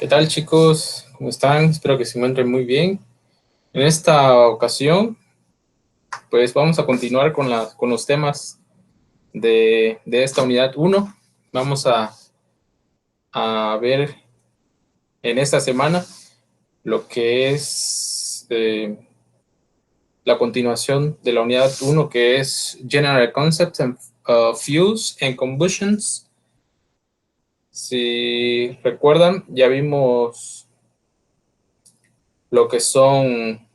¿Qué tal, chicos? ¿Cómo están? Espero que se encuentren muy bien. En esta ocasión, pues vamos a continuar con los temas de esta unidad 1. Vamos a ver en esta semana lo que es la continuación de la unidad 1, que es General Concepts and Fuels and Combustions. Si recuerdan, ya vimos lo que son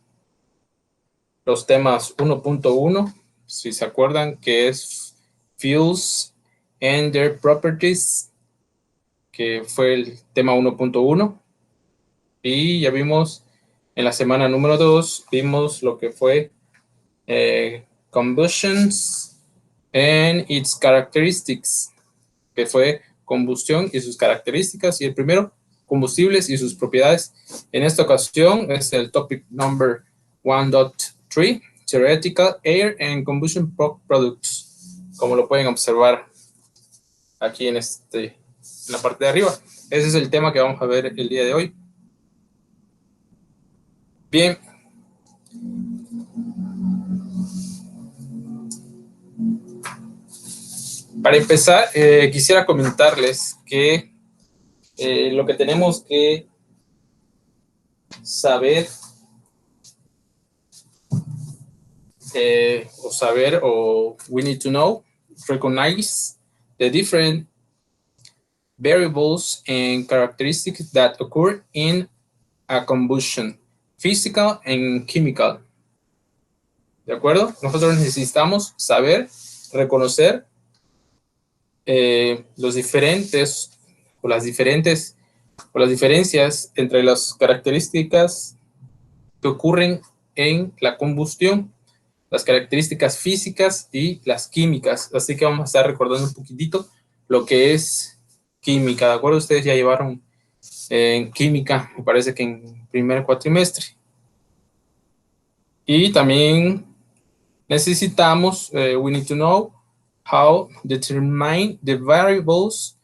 los temas 1.1, si se acuerdan, que es Fuels and Their Properties, que fue el tema 1.1. Y ya vimos en la semana número 2, vimos lo que fue Combustions and Its Characteristics, que fue combustión y sus características. Y el primero, combustibles y sus propiedades. En esta ocasión es el topic number 1.3, Theoretical Air and Combustion Products, como lo pueden observar aquí en la parte de arriba. Ese es el tema que vamos a ver el día de hoy. Bien. Para empezar, quisiera comentarles que lo que tenemos que saber we need to know, recognize the different variables and characteristics that occur in a combustion, physical and chemical. ¿De acuerdo? Nosotros necesitamos saber, reconocer las diferencias entre las características que ocurren en la combustión, las características físicas y las químicas. Así que vamos a estar recordando un poquitito lo que es química. ¿De acuerdo? Ustedes ya llevaron en química, me parece que en primer cuatrimestre. Y también necesitamos, we need to know how determine the variables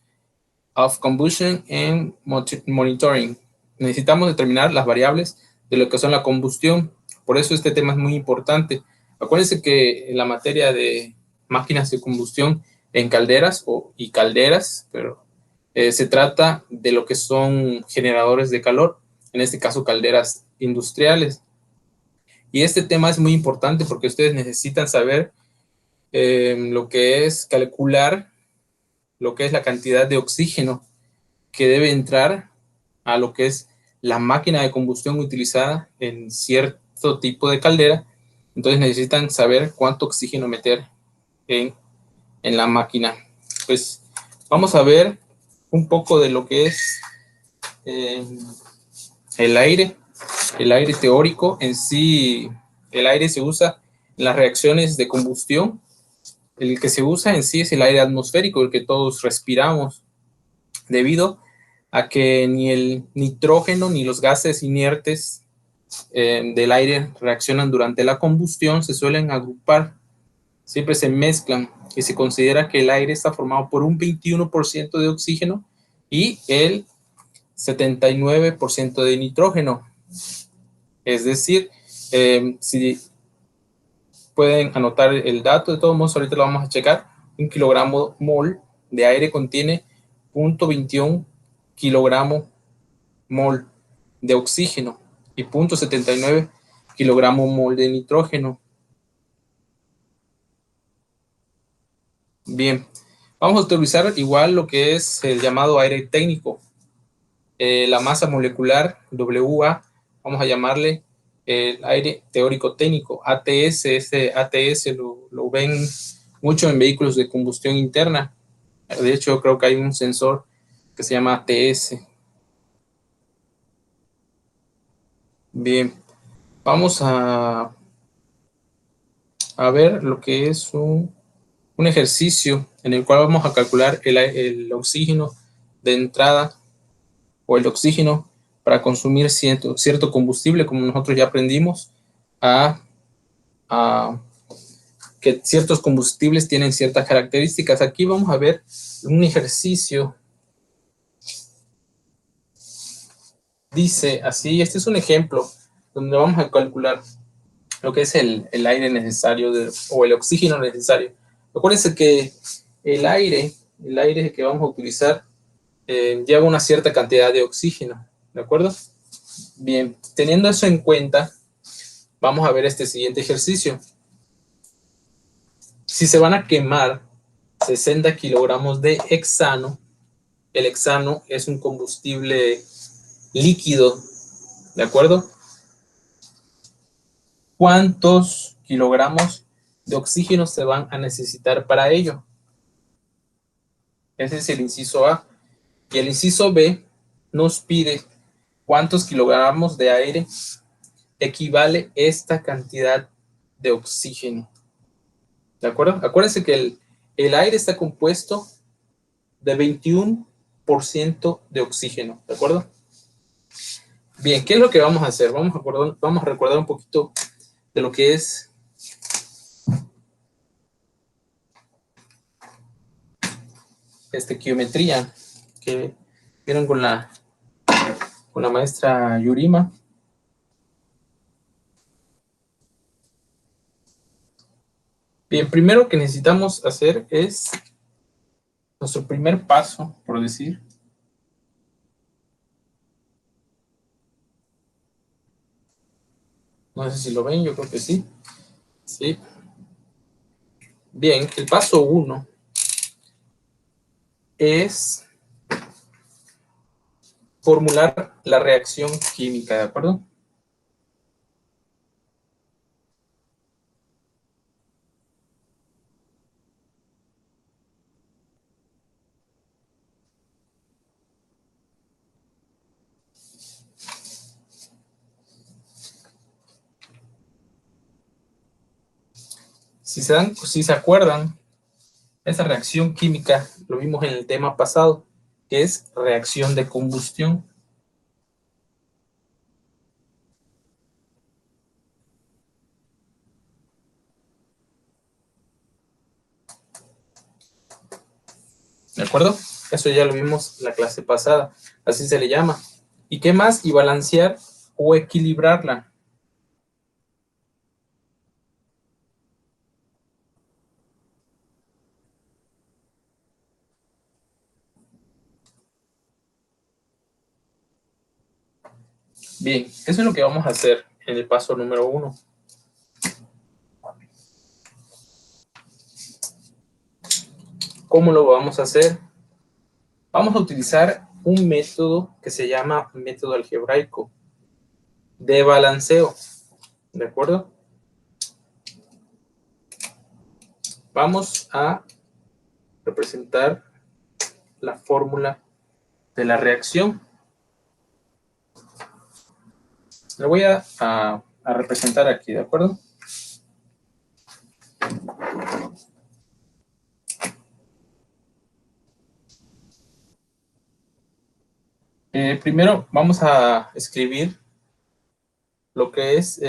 of combustion and monitoring. Necesitamos determinar las variables de lo que son la combustión. Por eso este tema es muy importante. Acuérdense que en la materia de máquinas de combustión en calderas y calderas, pero se trata de lo que son generadores de calor, en este caso calderas industriales. Y este tema es muy importante porque ustedes necesitan saber lo que es calcular lo que es la cantidad de oxígeno que debe entrar a lo que es la máquina de combustión utilizada en cierto tipo de caldera. Entonces necesitan saber cuánto oxígeno meter en la máquina. Pues vamos a ver un poco de lo que es el aire teórico. En sí, el aire se usa en las reacciones de combustión. El que se usa en sí es el aire atmosférico, el que todos respiramos, debido a que ni el nitrógeno ni los gases inertes del aire reaccionan durante la combustión, se suelen agrupar, siempre se mezclan, y se considera que el aire está formado por un 21% de oxígeno y el 79% de nitrógeno. Es decir, si pueden anotar el dato, de todos modos ahorita lo vamos a checar, un kilogramo mol de aire contiene 0.21 kilogramo mol de oxígeno y 0.79 kilogramo mol de nitrógeno. Bien, vamos a utilizar igual lo que es el llamado aire técnico. La masa molecular, WA, vamos a llamarle el aire teórico técnico, ATS. Este ATS lo ven mucho en vehículos de combustión interna. De hecho, creo que hay un sensor que se llama ATS. Bien, vamos a ver lo que es un ejercicio en el cual vamos a calcular el oxígeno de entrada o el oxígeno para consumir cierto combustible, como nosotros ya aprendimos, que ciertos combustibles tienen ciertas características. Aquí vamos a ver un ejercicio dice así, este es un ejemplo donde vamos a calcular lo que es el aire necesario o el oxígeno necesario. Acuérdense que el aire que vamos a utilizar lleva una cierta cantidad de oxígeno, ¿de acuerdo? Bien, teniendo eso en cuenta, vamos a ver este siguiente ejercicio. Si se van a quemar 60 kilogramos de hexano, el hexano es un combustible líquido, ¿de acuerdo? ¿Cuántos kilogramos de oxígeno se van a necesitar para ello? Ese es el inciso A. Y el inciso B nos pide cuántos kilogramos de aire equivale esta cantidad de oxígeno. ¿De acuerdo? Acuérdense que el aire está compuesto de 21% de oxígeno. ¿De acuerdo? Bien, ¿qué es lo que vamos a hacer? Vamos a recordar un poquito de lo que es estequiometría que vieron con la maestra Yurima. Bien, primero que necesitamos hacer es nuestro primer paso, por decir. No sé si lo ven, yo creo que sí. Sí. Bien, el paso 1 es formular la reacción química, ¿de acuerdo? Si se acuerdan, esa reacción química lo vimos en el tema pasado, que es reacción de combustión. ¿De acuerdo? Eso ya lo vimos la clase pasada, así se le llama. ¿Y qué más? Y balancear o equilibrarla. Bien, eso es lo que vamos a hacer en el paso número 1. ¿Cómo lo vamos a hacer? Vamos a utilizar un método que se llama método algebraico de balanceo, ¿de acuerdo? Vamos a representar la fórmula de la reacción. La voy a representar aquí, ¿de acuerdo? Primero vamos a escribir lo que es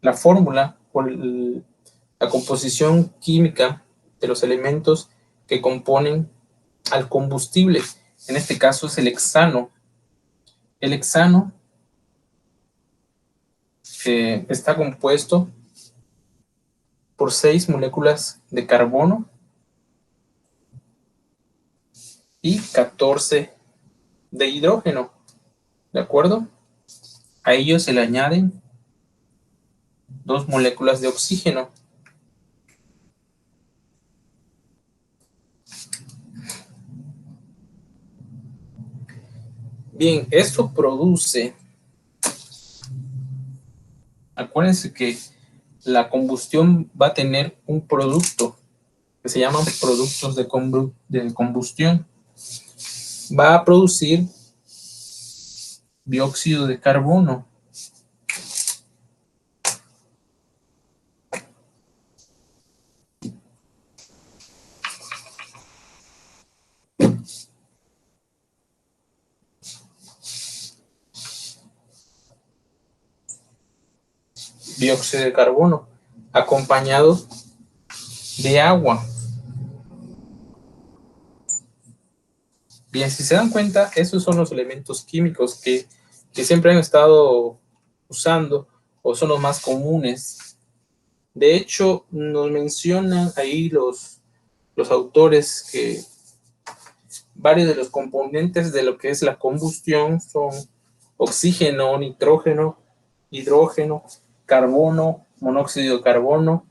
la fórmula o la composición química de los elementos que componen al combustible. En este caso es el hexano. El hexano está compuesto por 6 moléculas de carbono y 14 de hidrógeno, ¿de acuerdo? A ellos se le añaden 2 moléculas de oxígeno. Bien, esto produce, acuérdense que la combustión va a tener un producto que se llaman productos de combustión. Va a producir dióxido de carbono. Dióxido de carbono acompañado de agua. Bien, si se dan cuenta, esos son los elementos químicos que siempre han estado usando o son los más comunes. De hecho, nos mencionan ahí los autores que varios de los componentes de lo que es la combustión son oxígeno, nitrógeno, hidrógeno, carbono, monóxido de carbono,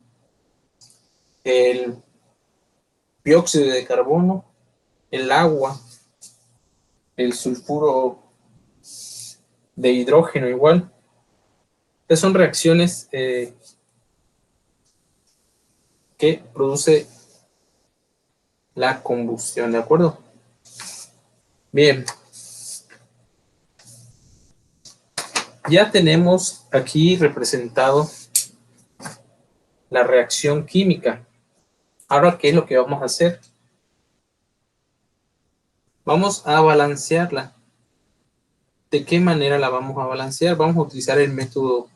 el dióxido de carbono, el agua, el sulfuro de hidrógeno igual. Estas son reacciones que produce la combustión, ¿de acuerdo? Bien. Ya tenemos aquí representado la reacción química. Ahora, ¿qué es lo que vamos a hacer? Vamos a balancearla. ¿De qué manera la vamos a balancear? Vamos a utilizar el método,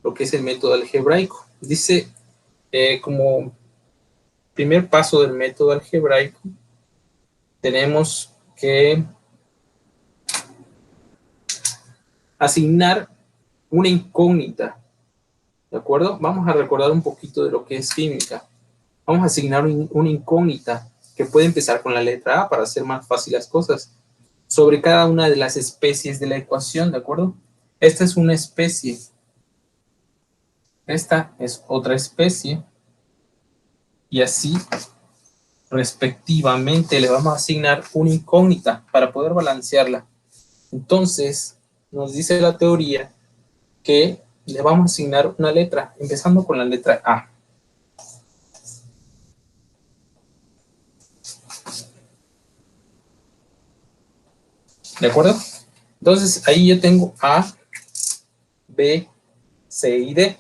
lo que es el método algebraico. Dice, como primer paso del método algebraico, tenemos que asignar una incógnita, ¿de acuerdo? Vamos a recordar un poquito de lo que es química. Vamos a asignar una incógnita que puede empezar con la letra A para hacer más fácil las cosas, sobre cada una de las especies de la ecuación, ¿de acuerdo? Esta es una especie, esta es otra especie, y así respectivamente le vamos a asignar una incógnita para poder balancearla. Entonces, nos dice la teoría que le vamos a asignar una letra, empezando con la letra A. ¿De acuerdo? Entonces, ahí yo tengo A, B, C y D.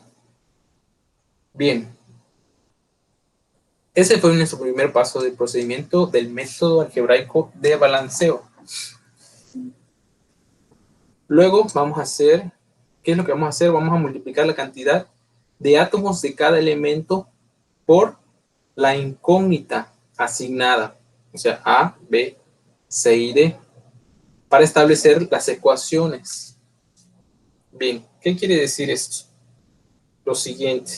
Bien. Ese fue nuestro primer paso del procedimiento del método algebraico de balanceo. Luego vamos a hacer, ¿qué es lo que vamos a hacer? Vamos a multiplicar la cantidad de átomos de cada elemento por la incógnita asignada, o sea, A, B, C y D, para establecer las ecuaciones. Bien, ¿qué quiere decir esto? Lo siguiente.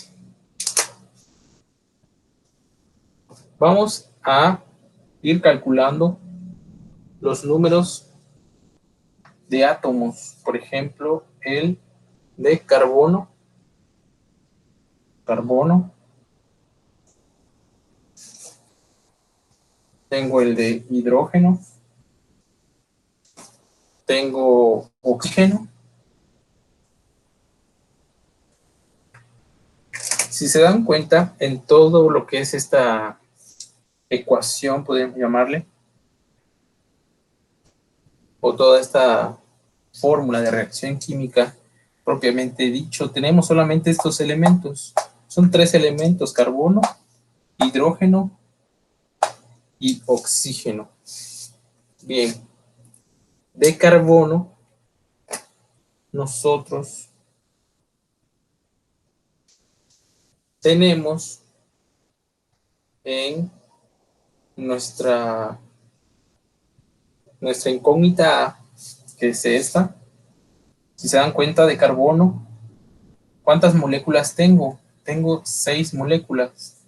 Vamos a ir calculando los números de átomos, por ejemplo, el de carbono, tengo el de hidrógeno, tengo oxígeno. Si se dan cuenta, en todo lo que es esta ecuación, podemos llamarle, o toda esta fórmula de reacción química, propiamente dicho, tenemos solamente estos elementos. Son 3 elementos: carbono, hidrógeno y oxígeno. Bien, de carbono, nosotros tenemos en nuestra incógnita A, que es esta. Si se dan cuenta, de carbono, ¿cuántas moléculas tengo? Tengo 6 moléculas.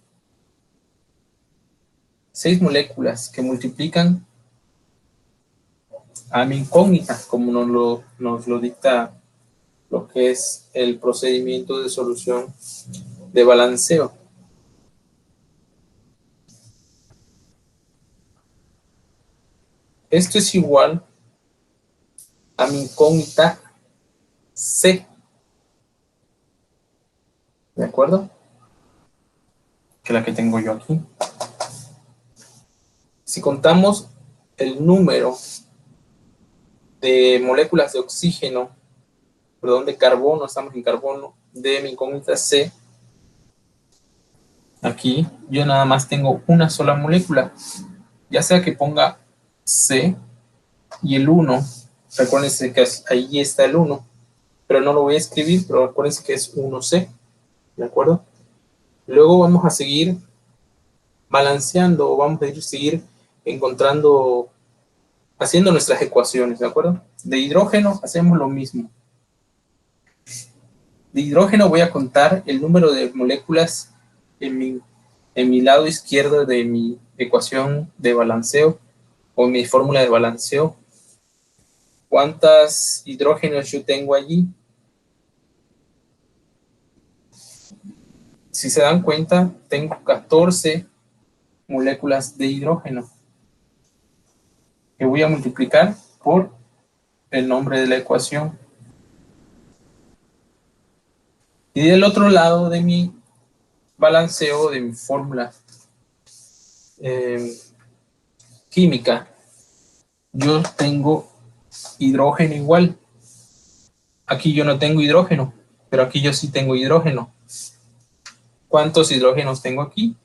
6 moléculas que multiplican a mi incógnita, como nos lo dicta lo que es el procedimiento de solución de balanceo. Esto es igual a mi incógnita C. ¿De acuerdo? Que la que tengo yo aquí. Si contamos el número de moléculas de oxígeno, perdón, de carbono, estamos en carbono, de mi incógnita C, aquí yo nada más tengo una sola molécula, ya sea que ponga C y el 1, recuérdense que ahí está el 1, pero no lo voy a escribir, pero recuérdense que es 1C, ¿de acuerdo? Luego vamos a seguir balanceando, o vamos a seguir encontrando haciendo nuestras ecuaciones, ¿de acuerdo? De hidrógeno hacemos lo mismo. De hidrógeno voy a contar el número de moléculas en mi lado izquierdo de mi ecuación de balanceo o mi fórmula de balanceo. ¿Cuántos hidrógenos yo tengo allí? Si se dan cuenta, tengo 14 moléculas de hidrógeno que voy a multiplicar por el nombre de la ecuación. Y del otro lado de mi balanceo, de mi fórmula química, yo tengo hidrógeno igual. Aquí yo no tengo hidrógeno, pero aquí yo sí tengo hidrógeno. ¿Cuántos hidrógenos tengo aquí?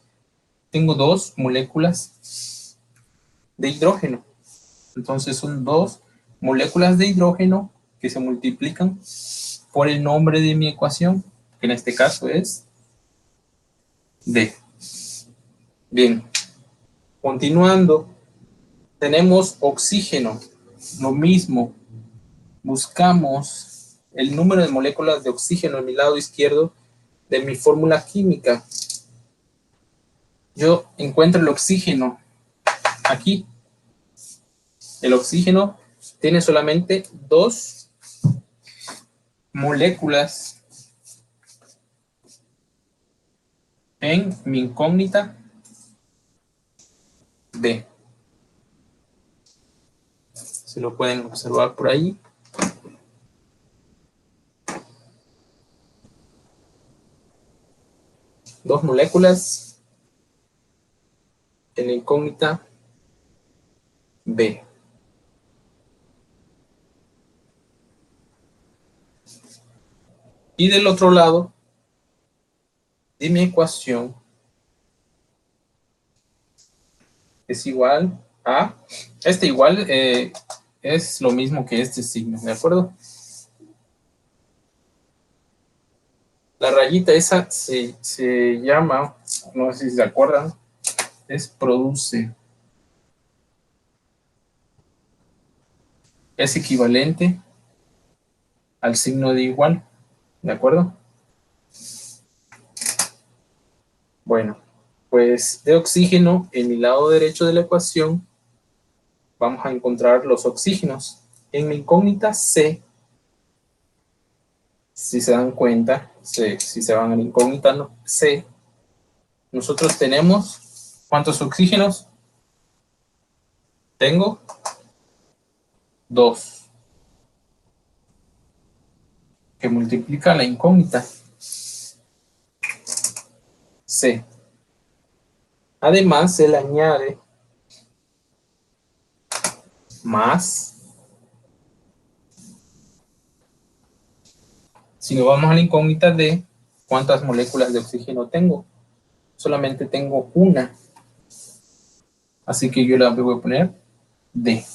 Tengo 2 moléculas de hidrógeno. Entonces son 2 moléculas de hidrógeno que se multiplican por el nombre de mi ecuación, que en este caso es D. Bien, continuando, tenemos oxígeno, lo mismo. Buscamos el número de moléculas de oxígeno en mi lado izquierdo de mi fórmula química. Yo encuentro el oxígeno aquí. El oxígeno tiene solamente 2 moléculas en mi incógnita D. Se lo pueden observar por ahí. Dos moléculas en la incógnita B. Y del otro lado de mi ecuación es igual a, igual es lo mismo que este signo, ¿de acuerdo? La rayita esa se llama, no sé si se acuerdan, es produce. Es equivalente al signo de igual, ¿de acuerdo? Bueno, pues de oxígeno en el lado derecho de la ecuación vamos a encontrar los oxígenos. En la incógnita C, si se dan cuenta, si se van a la incógnita C, nosotros tenemos, ¿cuántos oxígenos? Tengo 2, que multiplica la incógnita C. Además, se le añade más. Si nos vamos a la incógnita D, ¿cuántas moléculas de oxígeno tengo? Solamente tengo una. Así que yo la voy a poner D.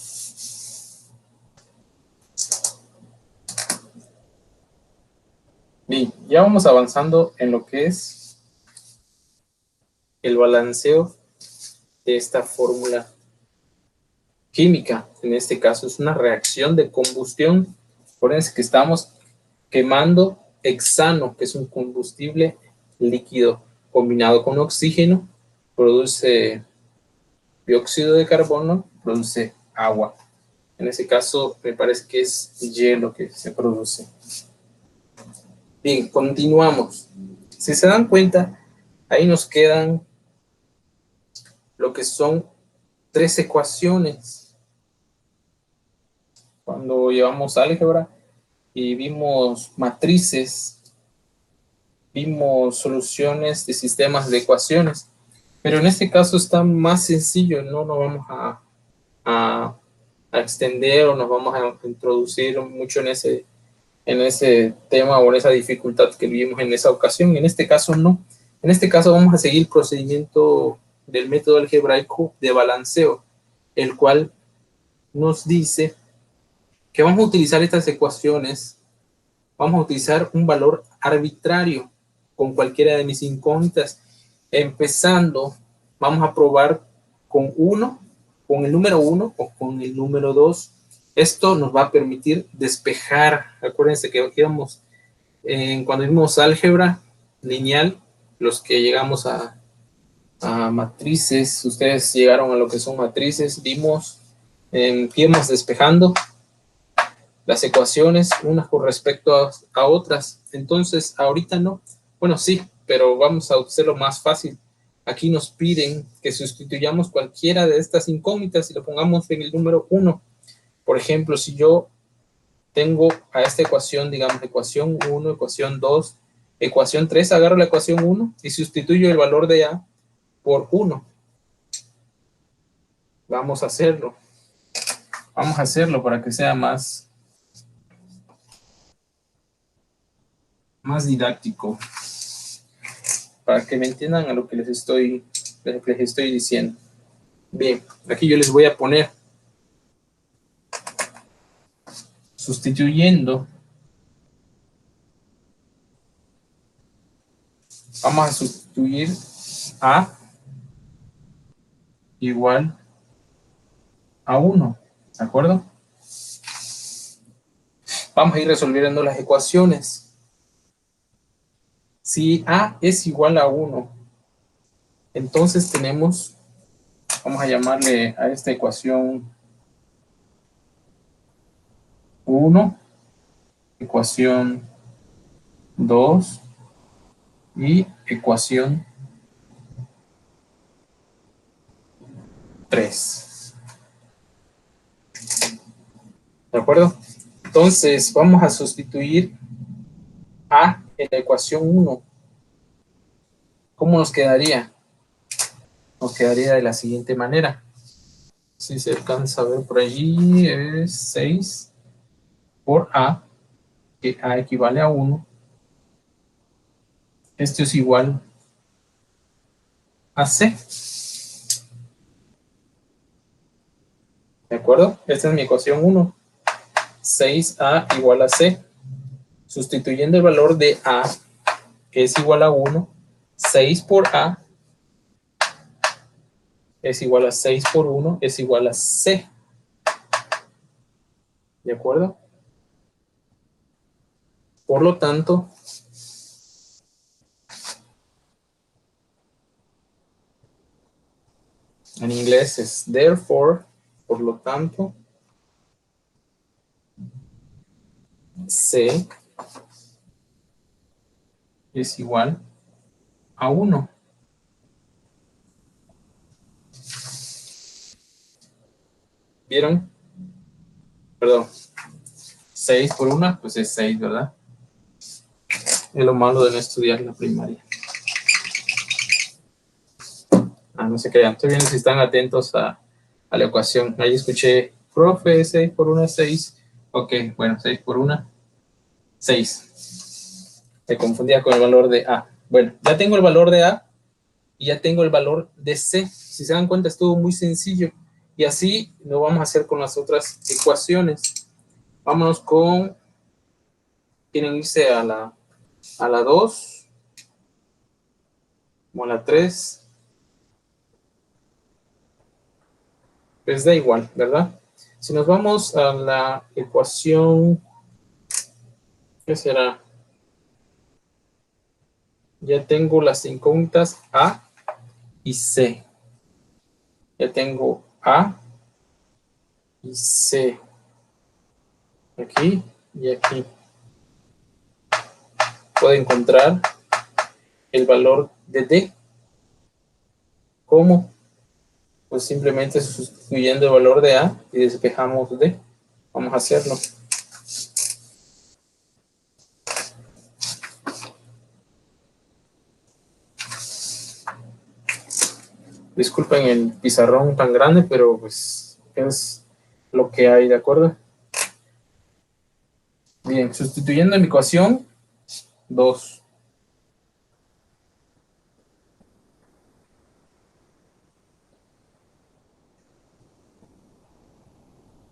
Bien, ya vamos avanzando en lo que es el balanceo de esta fórmula química. En este caso es una reacción de combustión. Acuérdense que estamos quemando hexano, que es un combustible líquido combinado con oxígeno, produce dióxido de carbono, produce agua. En ese caso me parece que es hielo que se produce. Bien, continuamos. Si se dan cuenta, ahí nos quedan lo que son 3 ecuaciones. Cuando llevamos álgebra y vimos matrices, vimos soluciones de sistemas de ecuaciones, pero en este caso está más sencillo, no nos vamos a extender o nos vamos a introducir mucho en ese tema o en esa dificultad que vimos en esa ocasión. En este caso no. En este caso vamos a seguir el procedimiento del método algebraico de balanceo, el cual nos dice que vamos a utilizar estas ecuaciones, vamos a utilizar un valor arbitrario con cualquiera de mis incógnitas. Empezando, vamos a probar con 1 con el número 1 o con el número 2. Esto nos va a permitir despejar. Acuérdense que íbamos, cuando vimos álgebra lineal, los que llegamos a matrices, ustedes llegaron a lo que son matrices, vimos que íbamos despejando las ecuaciones unas con respecto a otras. Entonces, ahorita no. Bueno, sí, pero vamos a hacerlo más fácil. Aquí nos piden que sustituyamos cualquiera de estas incógnitas y lo pongamos en el número 1. Por ejemplo, si yo tengo a esta ecuación, digamos, ecuación 1, ecuación 2, ecuación 3, agarro la ecuación 1 y sustituyo el valor de A por 1. Vamos a hacerlo. Vamos a hacerlo para que sea más didáctico, para que me entiendan a lo que les estoy diciendo. Bien, aquí yo les voy a poner sustituyendo. Vamos a sustituir A igual a 1, ¿de acuerdo? Vamos a ir resolviendo las ecuaciones. Si A es igual a 1, entonces tenemos, vamos a llamarle a esta ecuación 1, ecuación 2 y ecuación 3. ¿De acuerdo? Entonces, vamos a sustituir A en la ecuación 1. ¿Cómo nos quedaría? Nos quedaría de la siguiente manera. Si se alcanza a ver por allí, es 6 por A, que A equivale a 1. Esto es igual a C. ¿De acuerdo? Esta es mi ecuación 1. 6A igual a C. Sustituyendo el valor de A, que es igual a 1, 6 por A es igual a 6 por 1, es igual a C. ¿De acuerdo? Por lo tanto, en inglés es therefore, por lo tanto, C es igual a 1. ¿Vieron? Perdón. 6 por 1, pues es 6, ¿verdad? Es lo malo de no estudiar la primaria. No se crean. Estoy viendo si están atentos a la ecuación. Ahí escuché, profe, 6 por 1 es 6. Ok, bueno, 6 por 1, 6. Me confundía con el valor de A. Bueno, ya tengo el valor de A y ya tengo el valor de C. Si se dan cuenta, estuvo muy sencillo. Y así lo vamos a hacer con las otras ecuaciones. Vámonos con... ¿Quieren irse a la 2? O a la 3. Les da igual, ¿verdad? Si nos vamos a la ecuación, ¿qué será? Ya tengo las incógnitas A y C. Ya tengo A y C. Aquí y aquí. Puedo encontrar el valor de D. ¿Cómo? Pues simplemente sustituyendo el valor de A y despejamos D. Vamos a hacerlo. Disculpen el pizarrón tan grande, pero pues es lo que hay, ¿de acuerdo? Bien, sustituyendo en mi ecuación 2.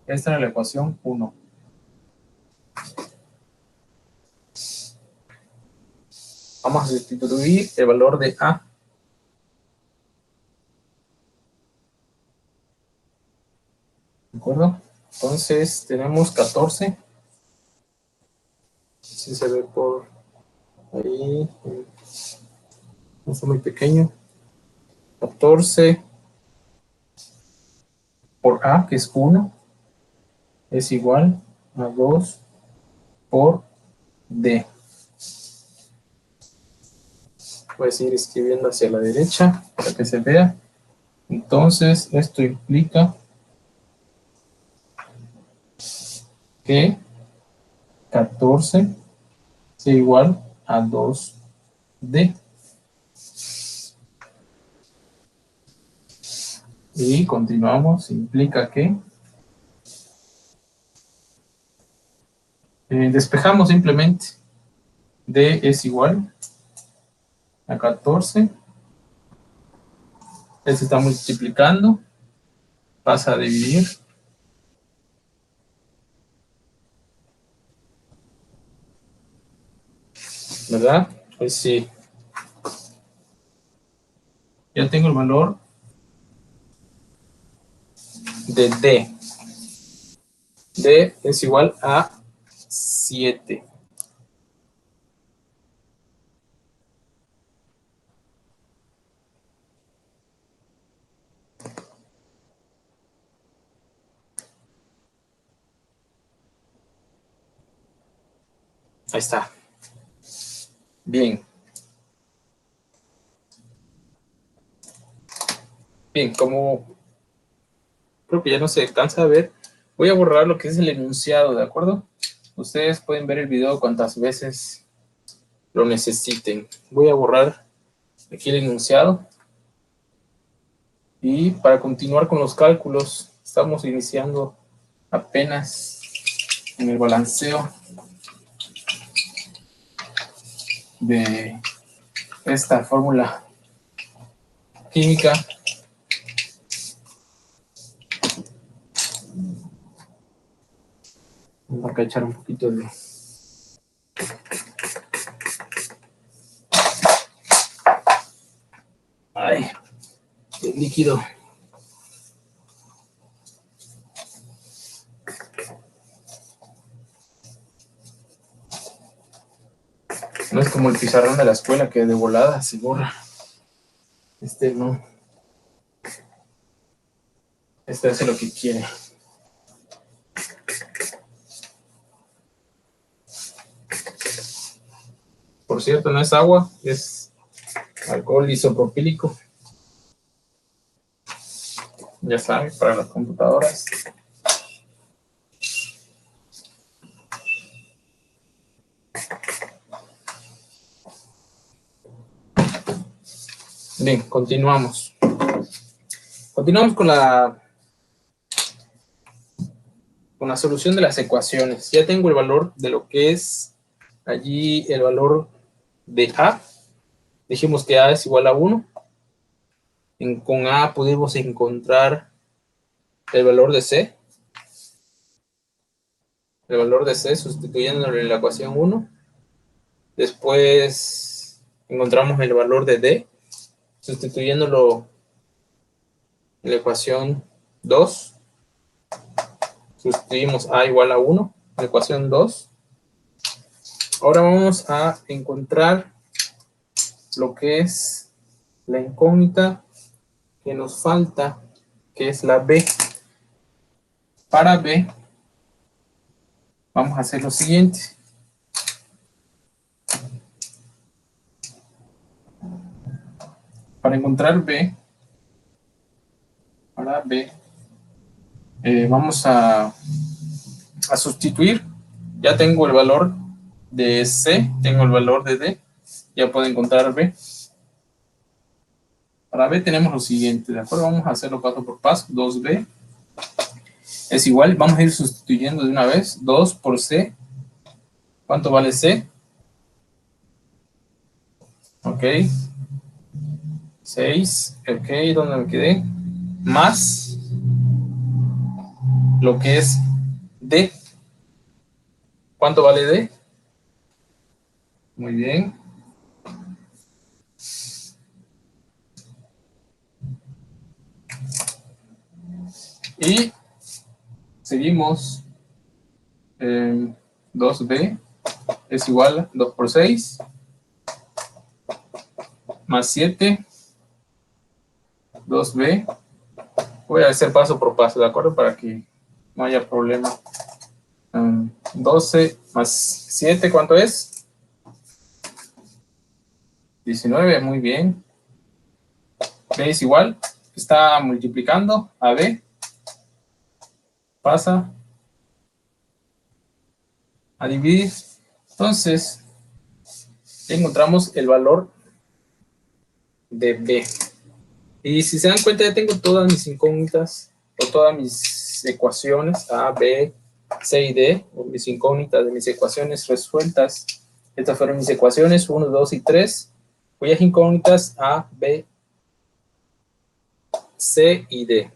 Esta era la ecuación 1. Vamos a sustituir el valor de A. ¿De acuerdo? Entonces tenemos 14. Si se ve por ahí, no es muy pequeño. 14 por A, que es 1, es igual a 2 por D. Puedes ir escribiendo hacia la derecha para que se vea. Entonces, esto implica que 14 es igual a 2D. Y continuamos, implica que despejamos simplemente. D es igual a 14. Se está multiplicando, pasa a dividir. ¿Verdad? Pues sí. Ya tengo el valor de D. D es igual a 7. Ahí está. Bien. Bien, como creo que ya no se alcanza a ver, voy a borrar lo que es el enunciado, ¿de acuerdo? Ustedes pueden ver el video cuantas veces lo necesiten. Voy a borrar aquí el enunciado. Y para continuar con los cálculos, estamos iniciando apenas en el balanceo de esta fórmula química. Vamos a echar un poquito de líquido. No es como el pizarrón de la escuela que de volada se borra. Este no. Este hace lo que quiere. Por cierto, no es agua, es alcohol isopropílico. Ya saben, para las computadoras. Bien, continuamos. Continuamos con la solución de las ecuaciones. Ya tengo el valor de lo que es allí el valor de A. Dijimos que A es igual a 1. Con A podemos encontrar el valor de C. El valor de C sustituyéndolo en la ecuación 1. Después encontramos el valor de D sustituyéndolo en la ecuación 2. Sustituimos A igual a 1 en la ecuación 2. Ahora vamos a encontrar lo que es la incógnita que nos falta, que es la B. Para B, vamos a hacer lo siguiente. Para encontrar B, vamos a sustituir. Ya tengo el valor de C, tengo el valor de D, ya puedo encontrar B. Para B tenemos lo siguiente, ¿de acuerdo? Vamos a hacerlo paso por paso. 2B es igual, vamos a ir sustituyendo de una vez. 2 por C. ¿Cuánto vale C? Ok. 6. Ok, ¿dónde me quedé? Más lo que es D. ¿Cuánto vale D? Muy bien. Y Seguimos. 2b es igual a 2 por 6 más 7, 2b. Voy a hacer paso por paso, ¿de acuerdo? Para que no haya problema. 12 más 7, ¿cuánto es? 19, muy bien. B es igual, está multiplicando a B, pasa a dividir. Entonces, encontramos el valor de B. Y si se dan cuenta, ya tengo todas mis incógnitas o todas mis ecuaciones A, B, C y D, o mis incógnitas de mis ecuaciones resueltas. Estas fueron mis ecuaciones 1, 2 y 3, cuyas incógnitas A, B, C y D.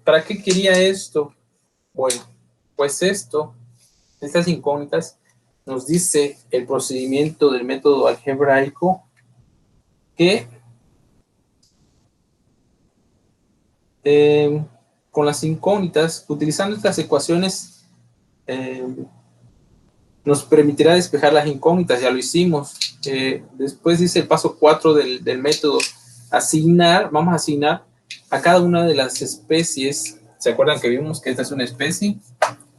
¿Para qué quería esto? Bueno, pues estas incógnitas nos dice el procedimiento del método algebraico que con las incógnitas, utilizando estas ecuaciones, nos permitirá despejar las incógnitas. Ya lo hicimos. Después dice el paso 4 del método, vamos a asignar a cada una de las especies. ¿Se acuerdan que vimos que esta es una especie?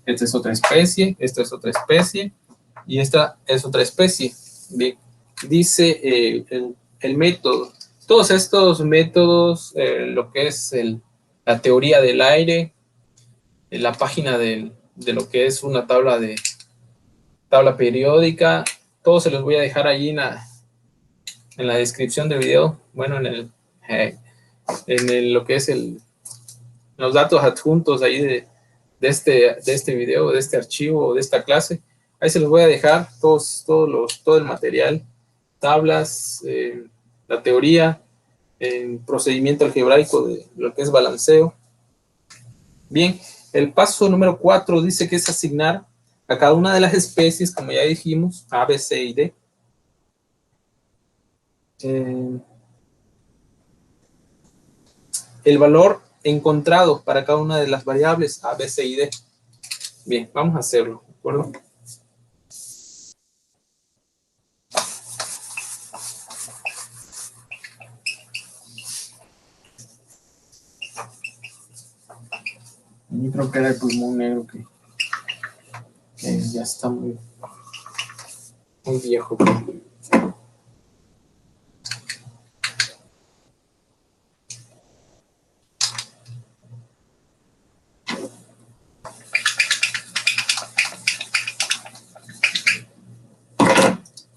Esta es otra especie, esta es otra especie y esta es otra especie. Bien, dice el método. Todos estos métodos, lo que es la teoría del aire, la página de lo que es una tabla periódica, todos se los voy a dejar allí en la descripción del video. Bueno, lo que es los datos adjuntos ahí de este video, de este archivo, de esta clase. Ahí se los voy a dejar todo el material, tablas, la teoría, el procedimiento algebraico de lo que es balanceo. Bien, el paso número 4 dice que es asignar a cada una de las especies, como ya dijimos, A, B, C y D, el valor encontrado para cada una de las variables A, B, C y D. Bien, vamos a hacerlo, ¿de acuerdo? Yo creo que era el pulmón negro que ya está muy viejo.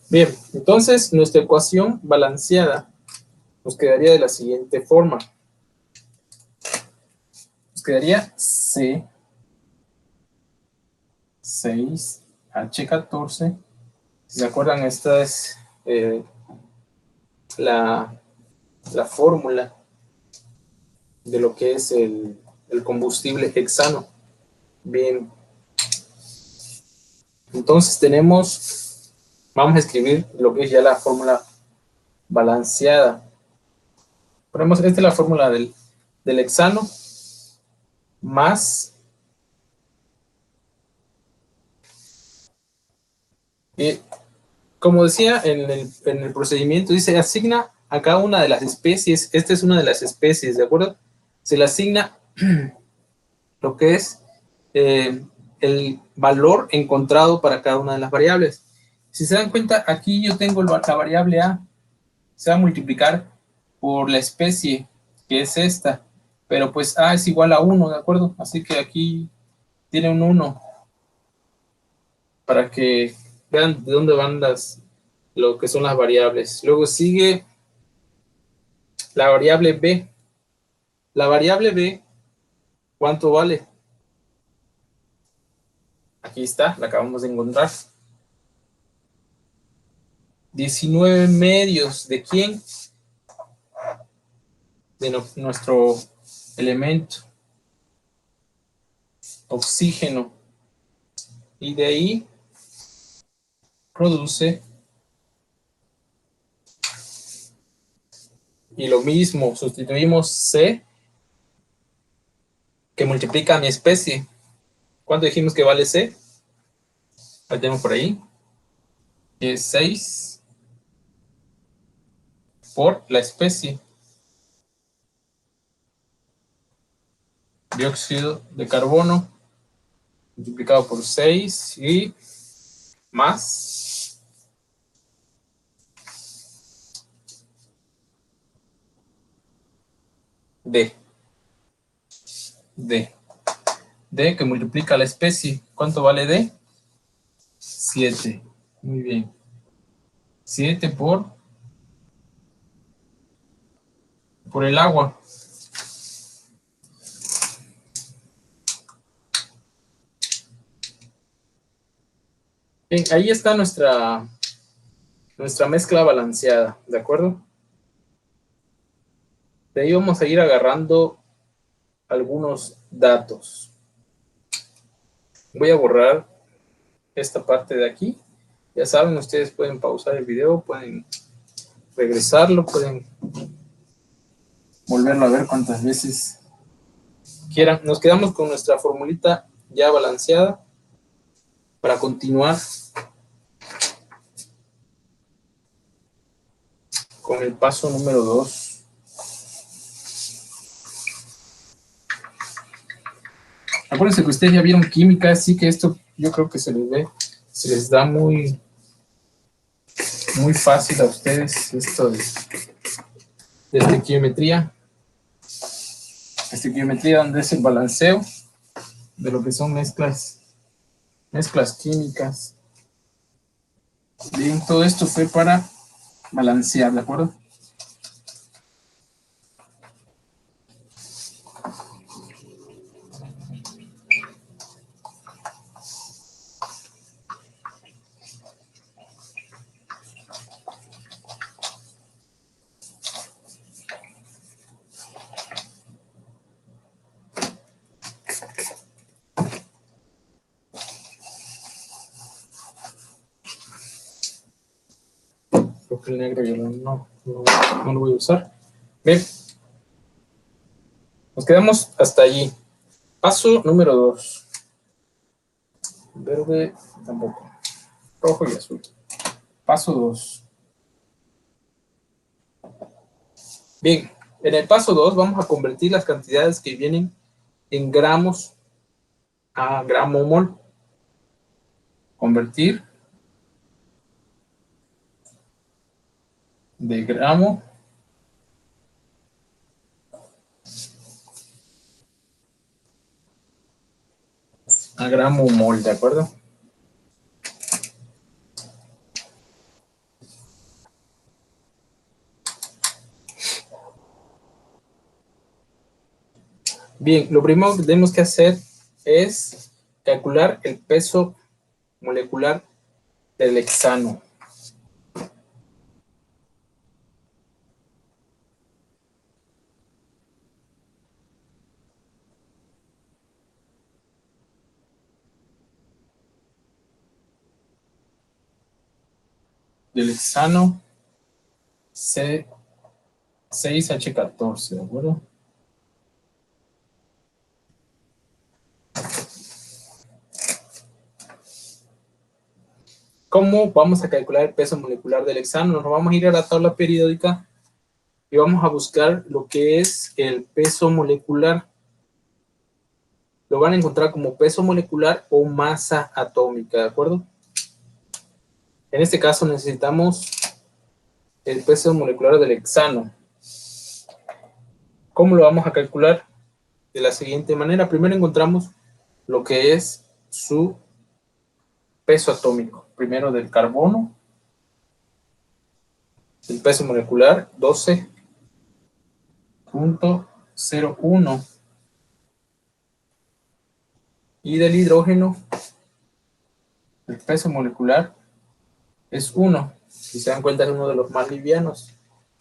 Bien, entonces nuestra ecuación balanceada nos quedaría de la siguiente forma. Nos quedaría C 6 H14. Si se acuerdan, esta es la fórmula de lo que es el combustible hexano. Bien, entonces vamos a escribir lo que es ya la fórmula balanceada. Ponemos, esta es la fórmula del hexano más como decía en el procedimiento, dice asigna a cada una de las especies. Esta es una de las especies, ¿de acuerdo? Se le asigna lo que es el valor encontrado para cada una de las variables. Si se dan cuenta, aquí yo tengo la variable A, se va a multiplicar por la especie, que es esta, pero pues A es igual a 1, ¿de acuerdo? Así que aquí tiene un 1, para que vean de dónde van lo que son las variables. Luego sigue la variable B. La variable B, ¿cuánto vale? Aquí está, la acabamos de encontrar. 19 medios. ¿De quién? De nuestro elemento. Oxígeno. Y de ahí produce. Y lo mismo, sustituimos C que multiplica a mi especie. ¿Cuánto dijimos que vale C? Lo tenemos por ahí. Es 6 por la especie. Dióxido de carbono multiplicado por 6 y más D. D que multiplica la especie. ¿Cuánto vale D? 7. Muy bien. 7 por el agua. Bien, ahí está nuestra mezcla balanceada, ¿de acuerdo? De ahí vamos a ir agarrando algunos datos. Voy a borrar esta parte de aquí. Ya saben, ustedes pueden pausar el video, pueden regresarlo, pueden volverlo a ver cuantas veces quieran. Nos quedamos con nuestra formulita ya balanceada para continuar con el paso número 2. Acuérdense que ustedes ya vieron química, así que esto yo creo que se les da muy fácil a ustedes esto de estequiometría. Estequiometría, donde es el balanceo de lo que son mezclas químicas. Bien, todo esto fue para balancear, ¿de acuerdo? Creo que el negro yo no lo voy a usar. Bien, nos quedamos hasta allí. Paso número 2. Verde tampoco. Rojo y azul. Paso 2. Bien, en el paso 2 vamos a convertir las cantidades que vienen en gramos a gramo mol. Convertir de gramo a gramo mol, ¿de acuerdo? Bien, lo primero que tenemos que hacer es calcular el peso molecular del hexano. Del hexano C6H14, ¿de acuerdo? ¿Cómo vamos a calcular el peso molecular del hexano? Nos vamos a ir a la tabla periódica y vamos a buscar lo que es el peso molecular. Lo van a encontrar como peso molecular o masa atómica, ¿de acuerdo? En este caso necesitamos el peso molecular del hexano. ¿Cómo lo vamos a calcular? De la siguiente manera. Primero encontramos lo que es su peso atómico. Primero del carbono. El peso molecular 12.01. Y del hidrógeno, el peso molecular es 1. Si se dan cuenta, es uno de los más livianos.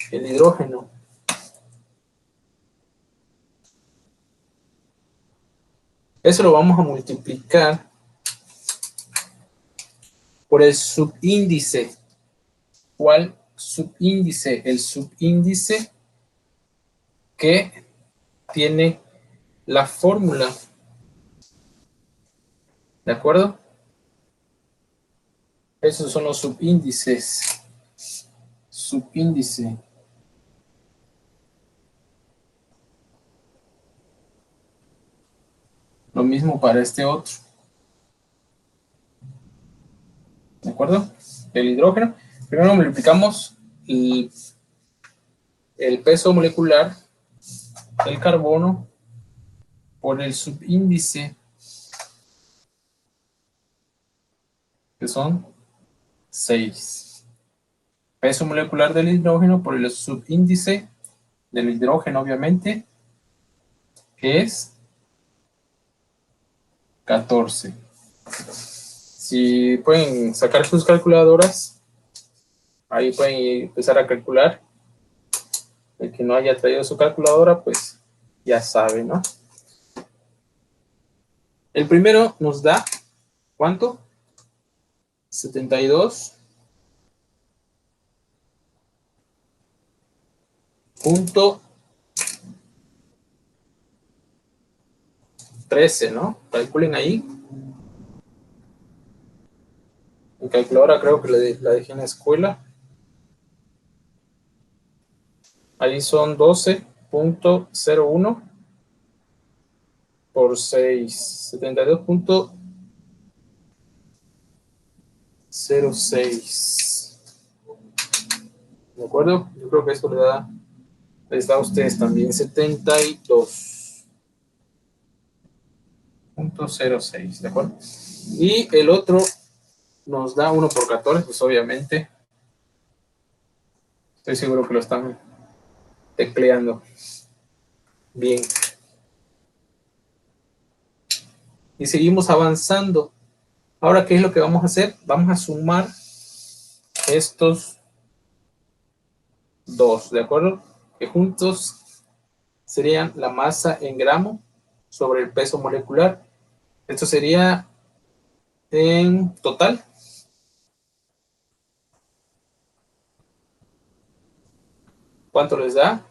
El hidrógeno. Eso lo vamos a multiplicar por el subíndice. ¿Cuál subíndice? El subíndice que tiene la fórmula. ¿De acuerdo? Esos son los subíndices. Subíndice. Lo mismo para este otro. ¿De acuerdo? El hidrógeno. Primero multiplicamos el peso molecular del carbono por el subíndice, que son 6. Peso molecular del hidrógeno por el subíndice del hidrógeno, obviamente, que es 14. Si pueden sacar sus calculadoras, ahí pueden empezar a calcular. El que no haya traído su calculadora, pues ya sabe, ¿no? El primero nos da, ¿cuánto? 72.13, ¿no? Calculen ahí. Mi calculadora creo que la dejé en la escuela. Ahí son 12.01 por 6. 72.06. ¿De acuerdo? Yo creo que esto les da a ustedes también 72.06. ¿De acuerdo? Y el otro nos da 1 por 14, pues obviamente. Estoy seguro que lo están tecleando. Bien. Y seguimos avanzando. Ahora, ¿qué es lo que vamos a hacer? Vamos a sumar estos dos, ¿de acuerdo? Que juntos serían la masa en gramo sobre el peso molecular. Esto sería en total. ¿Cuánto les da?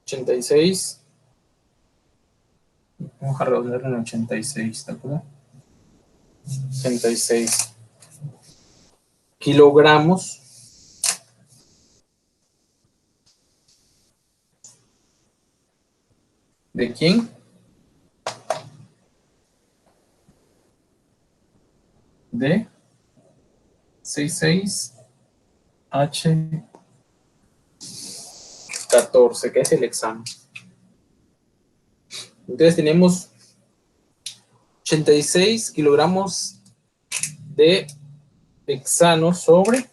86. Vamos a redondear en 86, ¿de acuerdo? 86 kilogramos ¿de quién? De 66H14, que es el hexano. Entonces tenemos 86 kilogramos de hexano sobre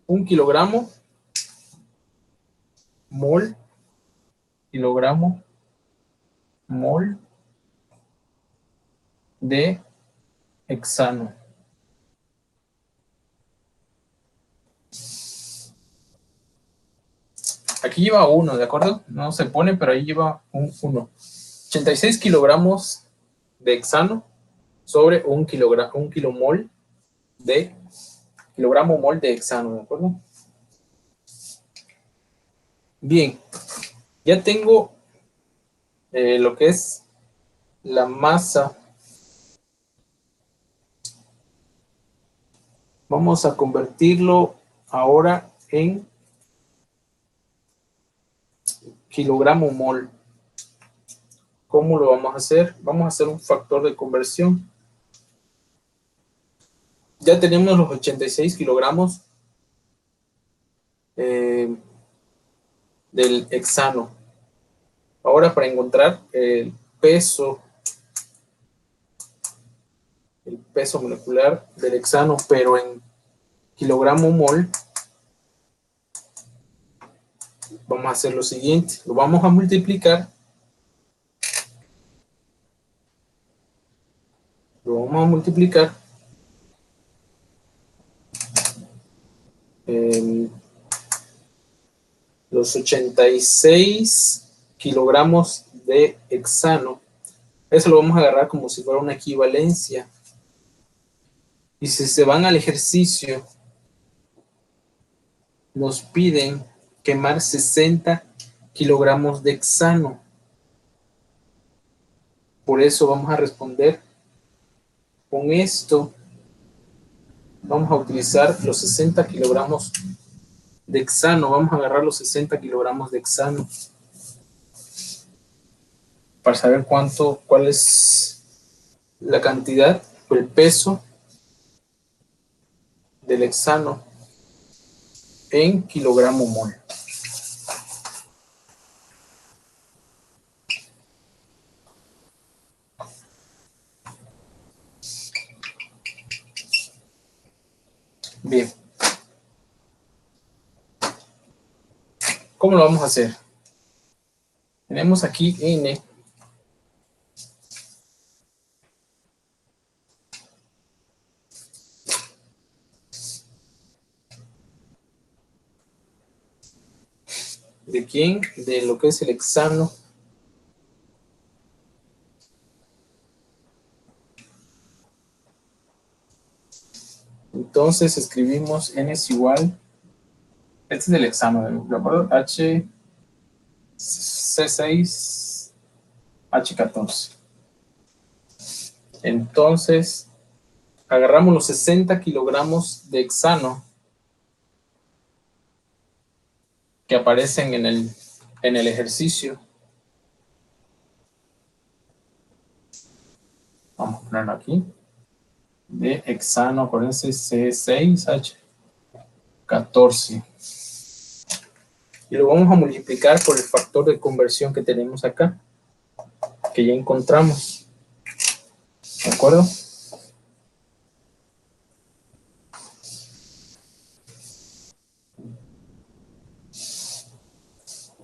1 kilogramo mol, kilogramo mol de hexano. Aquí lleva 1, ¿de acuerdo? No se pone, pero ahí lleva un 1. 86 kilogramos de hexano sobre un kilomol de kilogramo mol de hexano, ¿de acuerdo? Bien, ya tengo lo que es la masa. Vamos a convertirlo ahora en kilogramo mol. ¿Cómo lo vamos a hacer? Vamos a hacer un factor de conversión. Ya tenemos los 86 kilogramos del hexano. Ahora, para encontrar el peso molecular del hexano, pero en kilogramo mol, vamos a hacer lo siguiente. Lo vamos a multiplicar. Los 86 kilogramos de hexano. Eso lo vamos a agarrar como si fuera una equivalencia. Y si se van al ejercicio, nos piden quemar 60 kilogramos de hexano. Por eso vamos a responder con esto. Vamos a utilizar los 60 kilogramos de hexano. Vamos a agarrar los 60 kilogramos de hexano para saber cuál es la cantidad o el peso del hexano en kilogramo mol. Bien. ¿Cómo lo vamos a hacer? Tenemos aquí N. ¿De quién? De lo que es el hexano. Entonces escribimos N es igual. Este es el hexano, ¿de acuerdo? C6, H14. Entonces, agarramos los 60 kilogramos de hexano que aparecen en el ejercicio. Vamos a ponerlo aquí. De hexano, acuérdense, C6H14. Y lo vamos a multiplicar por el factor de conversión que tenemos acá, que ya encontramos. ¿De acuerdo?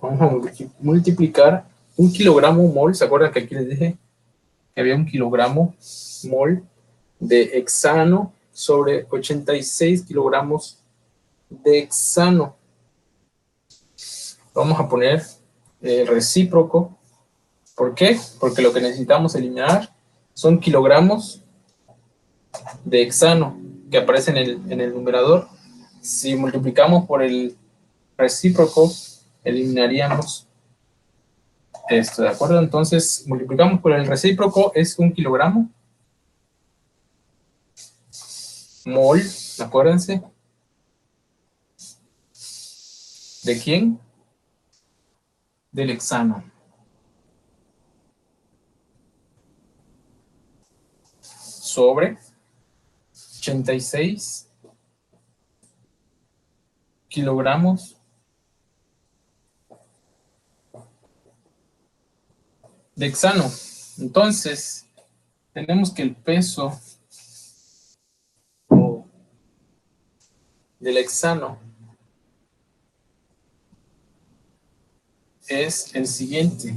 Vamos a multiplicar 1 kilogramo mol. ¿Se acuerdan que aquí les dije que había 1 kilogramo mol de hexano sobre 86 kilogramos de hexano? Vamos a poner el recíproco. ¿Por qué? Porque lo que necesitamos eliminar son kilogramos de hexano que aparecen en el numerador. Si multiplicamos por el recíproco, eliminaríamos esto, ¿de acuerdo? Entonces, multiplicamos por el recíproco, es 1 kilogramo mol, acuérdense. ¿De quién? Del hexano. Sobre 86 kilogramos de hexano. Entonces, tenemos que el peso del hexano es el siguiente.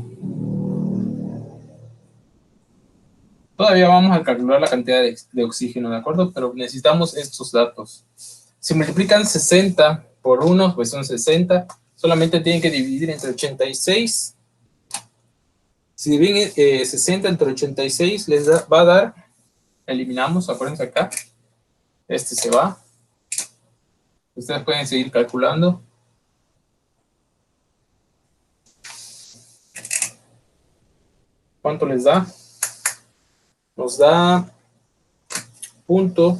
Todavía vamos a calcular la cantidad de oxígeno, ¿de acuerdo? Pero necesitamos estos datos. Si multiplican 60 por 1, pues son 60. Solamente tienen que dividir entre 86. Si dividen 60 entre 86, les va a dar, eliminamos, acuérdense acá. Este se va. Ustedes pueden seguir calculando. ¿Cuánto les da? Nos da punto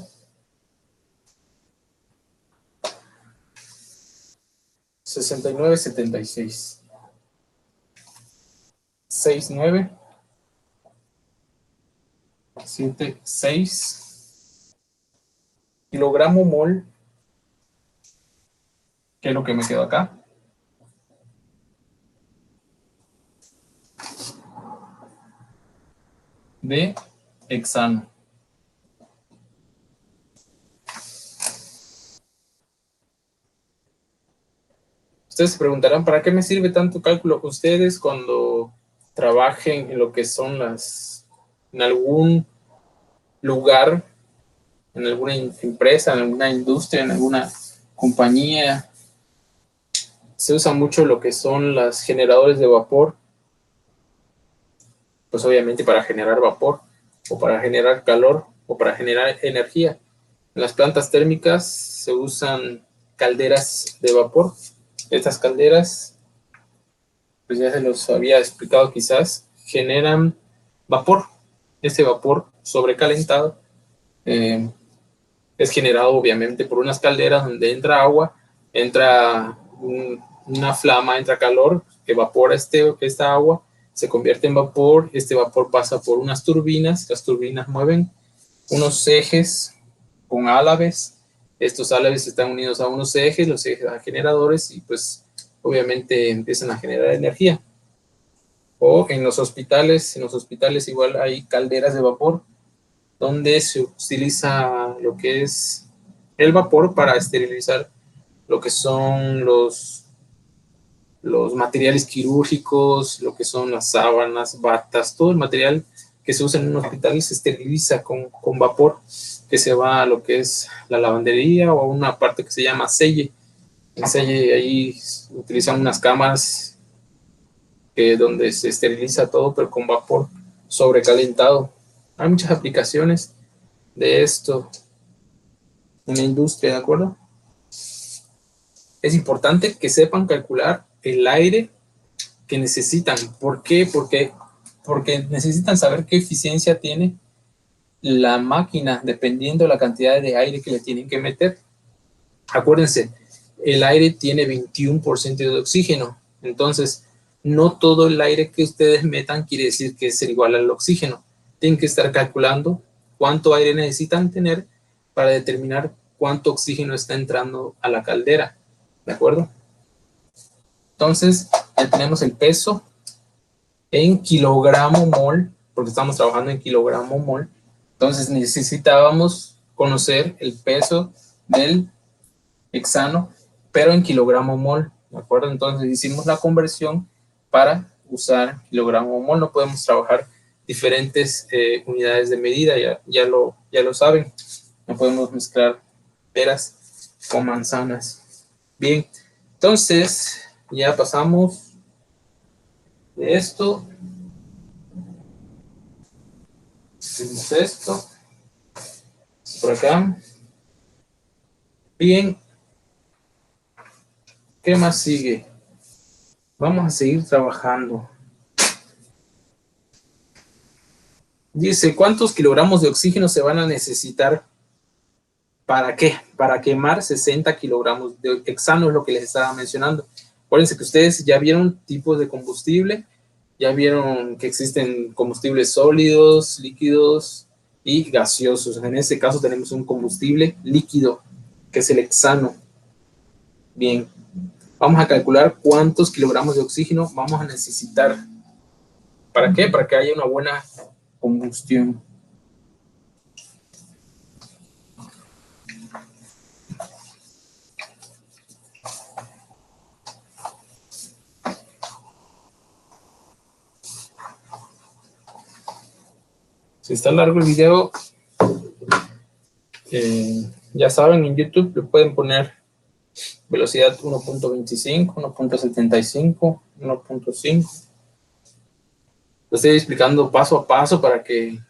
6976. 6976 kilogramo mol, que es lo que me quedó acá, de hexano. Ustedes se preguntarán, ¿para qué me sirve tanto cálculo? Ustedes cuando trabajen en lo que son en algún lugar, en alguna empresa, en alguna industria, en alguna compañía, se usa mucho lo que son los generadores de vapor pues obviamente para generar vapor, o para generar calor, o para generar energía. En las plantas térmicas se usan calderas de vapor. Estas calderas, pues ya se los había explicado quizás, generan vapor. Este vapor sobrecalentado es generado obviamente por unas calderas donde entra agua, entra una flama, entra calor, que evapora esta agua, se convierte en vapor, este vapor pasa por unas turbinas, las turbinas mueven unos ejes con álabes, estos álabes están unidos a unos ejes, los ejes a generadores y pues obviamente empiezan a generar energía. O en los hospitales igual hay calderas de vapor donde se utiliza lo que es el vapor para esterilizar lo que son los materiales quirúrgicos, lo que son las sábanas, batas, todo el material que se usa en un hospital se esteriliza con vapor, que se va a lo que es la lavandería o a una parte que se llama selle. En selle ahí utilizan unas cámaras donde se esteriliza todo, pero con vapor sobrecalentado. Hay muchas aplicaciones de esto en la industria, ¿de acuerdo? Es importante que sepan calcular el aire que necesitan. ¿Por qué? Porque necesitan saber qué eficiencia tiene la máquina dependiendo de la cantidad de aire que le tienen que meter. Acuérdense, el aire tiene 21% de oxígeno. Entonces, no todo el aire que ustedes metan quiere decir que es igual al oxígeno. Tienen que estar calculando cuánto aire necesitan tener para determinar cuánto oxígeno está entrando a la caldera. ¿De acuerdo? Entonces, ya tenemos el peso en kilogramo mol, porque estamos trabajando en kilogramo mol. Entonces, necesitábamos conocer el peso del hexano, pero en kilogramo mol. ¿De acuerdo? Entonces, hicimos la conversión para usar kilogramo mol. No podemos trabajar diferentes unidades de medida, ya lo saben. No podemos mezclar peras con manzanas. Bien, entonces ya pasamos de esto. Hicimos esto. Por acá. Bien, ¿qué más sigue? Vamos a seguir trabajando. Dice, ¿cuántos kilogramos de oxígeno se van a necesitar? ¿Para qué? Para quemar 60 kilogramos de hexano, es lo que les estaba mencionando. Acuérdense que ustedes ya vieron tipos de combustible, ya vieron que existen combustibles sólidos, líquidos y gaseosos. En este caso tenemos un combustible líquido, que es el hexano. Bien, vamos a calcular cuántos kilogramos de oxígeno vamos a necesitar. ¿Para qué? Para que haya una buena combustión. Si está largo el video, ya saben, en YouTube le pueden poner velocidad 1.25, 1.75, 1.5. Lo estoy explicando paso a paso para que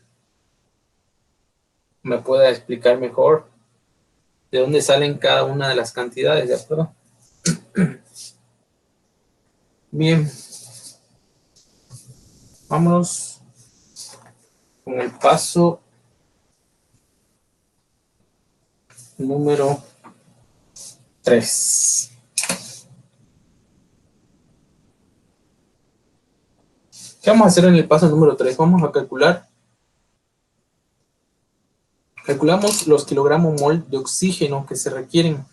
me pueda explicar mejor de dónde salen cada una de las cantidades, ¿de acuerdo? Bien, vámonos con el paso número 3. ¿Qué vamos a hacer en el paso número 3? Vamos a calculamos los kilogramos mol de oxígeno que se requieren.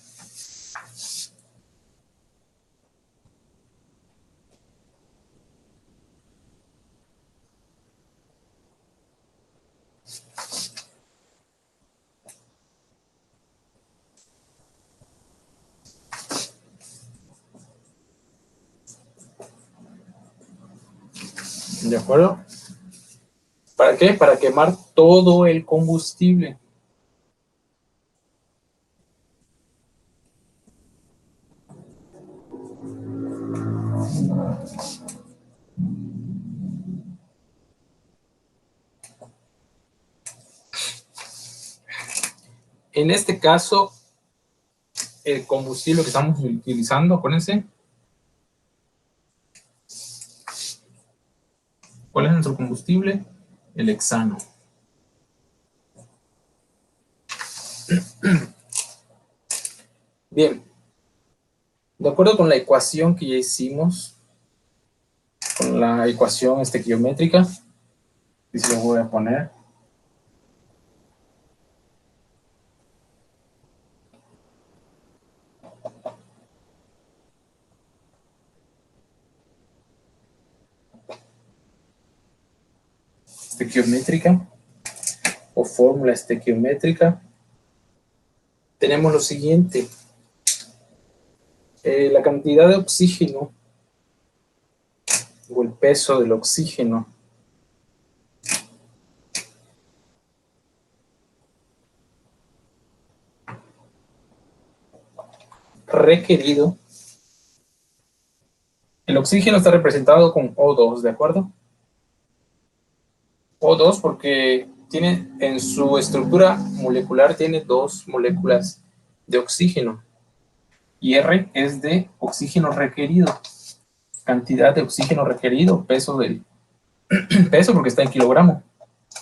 ¿De acuerdo? ¿Para qué? Para quemar todo el combustible. En este caso, el combustible que estamos utilizando, acuérdense, ¿cuál es nuestro combustible? El hexano. Bien, de acuerdo con la ecuación que ya hicimos, con la ecuación estequiométrica, y se lo voy a poner. Estequiométrica o fórmula estequiométrica. Tenemos lo siguiente. La cantidad de oxígeno o el peso del oxígeno requerido. El oxígeno está representado con O2, ¿de acuerdo? O2 porque tiene en su estructura molecular tiene dos moléculas de oxígeno. Y R es de oxígeno requerido. Cantidad de oxígeno requerido, peso del peso porque está en kilogramo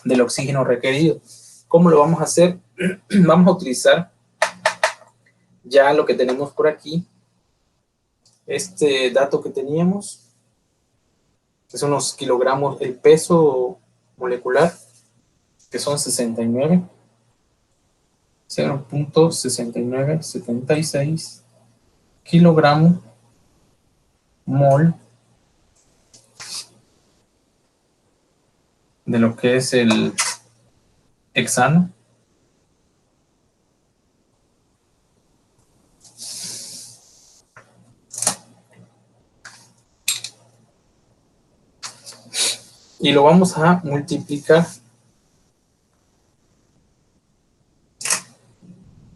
del oxígeno requerido. ¿Cómo lo vamos a hacer? Vamos a utilizar ya lo que tenemos por aquí. Este dato que teníamos, que son los kilogramos, el peso molecular, que son 69, 0.6976 kilogramo mol de lo que es el hexano. Y lo vamos a multiplicar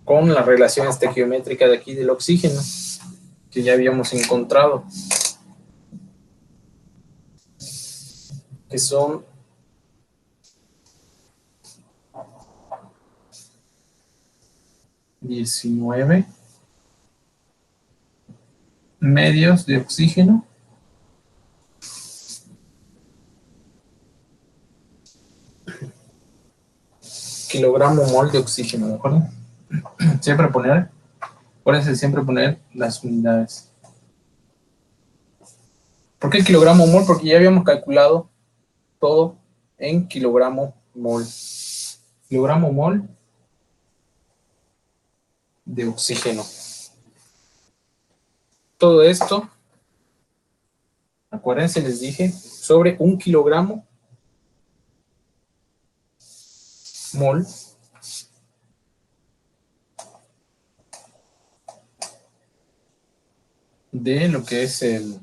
con la relación estequiométrica de aquí del oxígeno que ya habíamos encontrado, que son 19 medios de oxígeno kilogramo mol de oxígeno, ¿de acuerdo? Siempre poner, acuérdense siempre poner las unidades. ¿Por qué kilogramo mol? Porque ya habíamos calculado todo en kilogramo mol. Kilogramo mol de oxígeno. Todo esto, acuérdense, les dije, sobre 1 kilogramo mol de lo que es el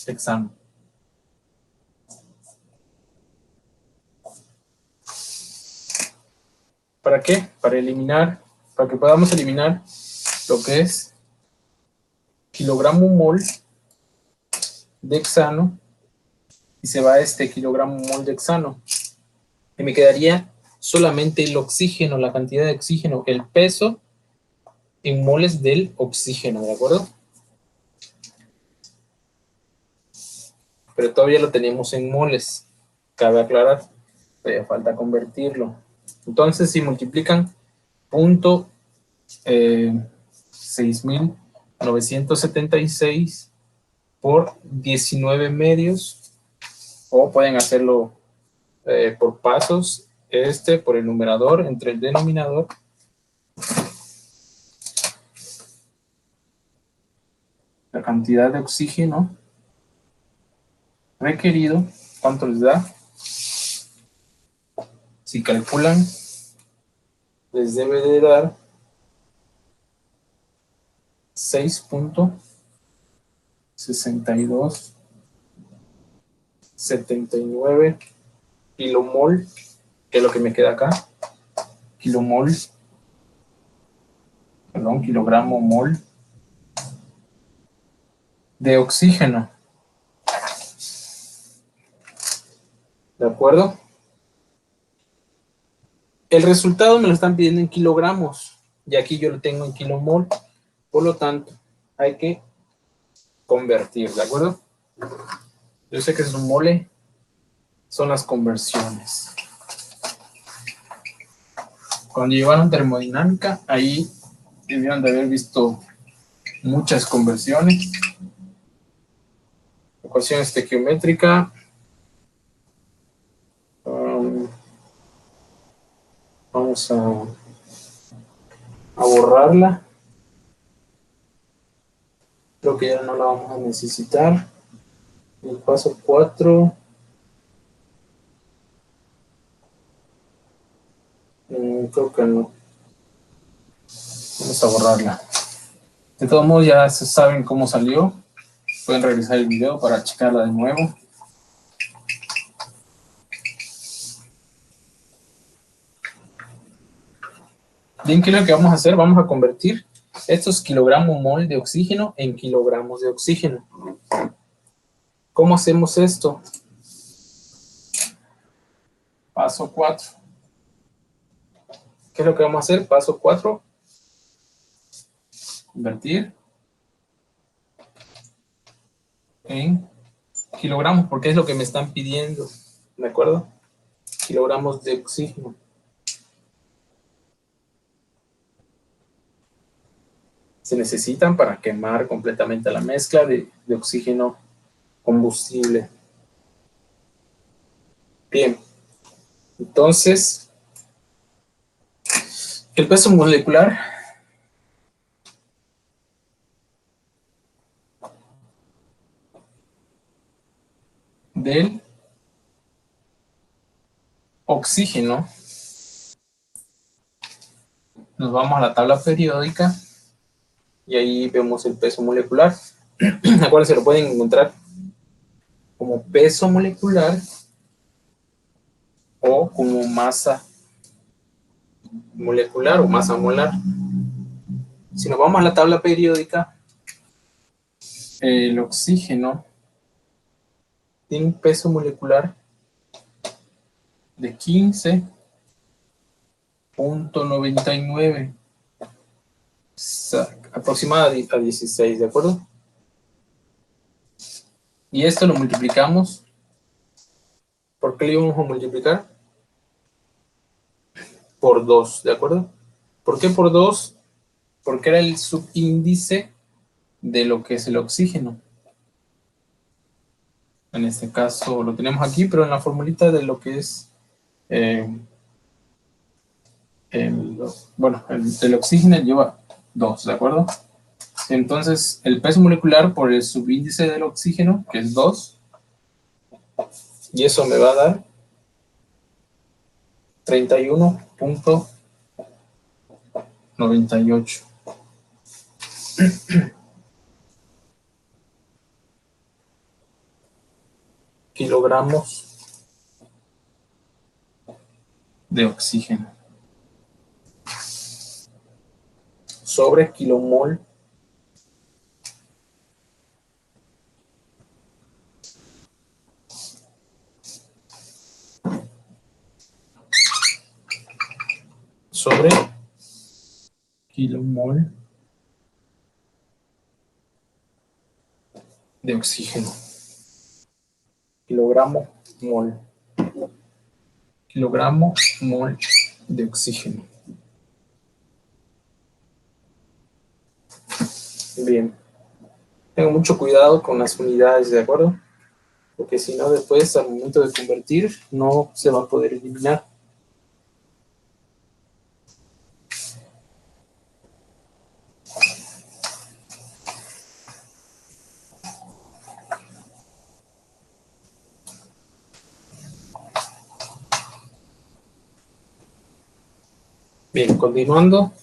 hexano. ¿Para qué? Para que podamos eliminar lo que es kilogramo mol de hexano y se va este kilogramo mol de hexano. Y me quedaría solamente el oxígeno, la cantidad de oxígeno, el peso en moles del oxígeno, ¿de acuerdo? Pero todavía lo tenemos en moles, cabe aclarar, todavía falta convertirlo. Entonces, si multiplican punto 6.976 por 19 medios, o pueden hacerlo por pasos, por el numerador entre el denominador. La cantidad de oxígeno requerido, ¿cuánto les da? Si calculan, les debe de dar 6.6279 kilomol, que es lo que me queda acá, kilogramo mol de oxígeno. ¿De acuerdo? El resultado me lo están pidiendo en kilogramos, y aquí yo lo tengo en kilomol, por lo tanto, hay que convertir, ¿de acuerdo? Yo sé que es un mole, son las conversiones. Cuando llevaron termodinámica, ahí debieron de haber visto muchas conversiones. Ecuación estequiométrica. Vamos a borrarla. Creo que ya no la vamos a necesitar. El paso 4. Creo que no. Vamos a borrarla. De todos modos ya se saben cómo salió. Pueden revisar el video para checarla de nuevo. Bien, ¿qué es lo que vamos a hacer? Vamos a convertir estos kilogramos mol de oxígeno en kilogramos de oxígeno. ¿Cómo hacemos esto? Paso 4. ¿Qué es lo que vamos a hacer? Paso 4. Convertir en kilogramos, porque es lo que me están pidiendo. ¿De acuerdo? Kilogramos de oxígeno. Se necesitan para quemar completamente la mezcla de oxígeno combustible. Bien. Entonces, el peso molecular del oxígeno, nos vamos a la tabla periódica y ahí vemos el peso molecular. Acuérdense, lo pueden encontrar como peso molecular o como masa molecular o masa molar. Si nos vamos a la tabla periódica, el oxígeno tiene un peso molecular de 15.99, aproximada a 16, ¿de acuerdo? Y esto lo multiplicamos. ¿Por qué lo íbamos a multiplicar? Por 2, ¿de acuerdo? ¿Por qué por 2? Porque era el subíndice de lo que es el oxígeno. En este caso lo tenemos aquí, pero en la formulita de lo que es el oxígeno lleva 2, ¿de acuerdo? Entonces, el peso molecular por el subíndice del oxígeno, que es 2, y eso me va a dar 31.98. Kilogramos de oxígeno sobre kilomol sobre kilomol de oxígeno. Kilogramo mol. Kilogramo mol de oxígeno. Bien. Tengo mucho cuidado con las unidades, ¿de acuerdo? Porque si no, después al momento de convertir no se va a poder eliminar. Bien, continuando.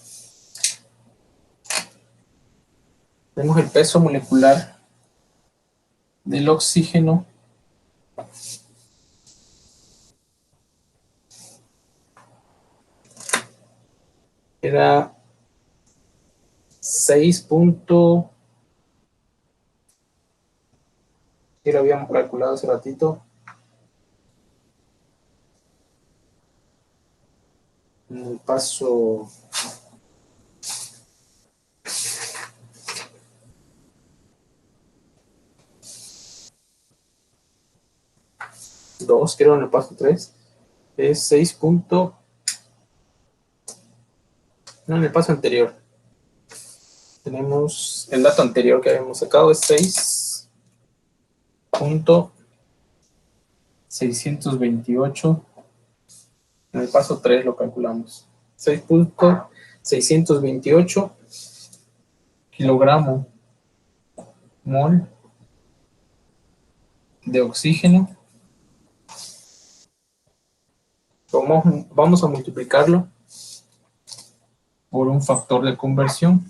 Tenemos el peso molecular del oxígeno era 6. Que lo habíamos calculado hace ratito. En el paso 2, creo, en el paso 3, es 6. No, en el paso anterior. Tenemos el dato anterior que habíamos sacado, es 6.628. En el paso 3 lo calculamos. 6.628 kilogramo mol de oxígeno. Vamos a multiplicarlo por un factor de conversión.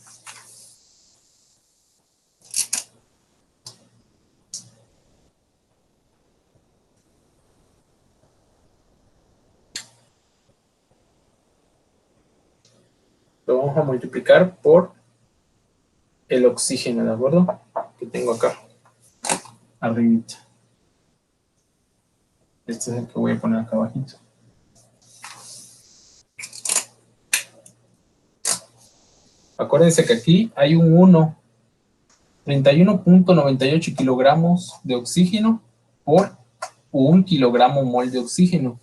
Lo vamos a multiplicar por el oxígeno, ¿de acuerdo? Que tengo acá, arribita. Este es el que voy a poner acá abajito. Acuérdense que aquí hay un 1, 31.98 kilogramos de oxígeno por 1 kilogramo mol de oxígeno.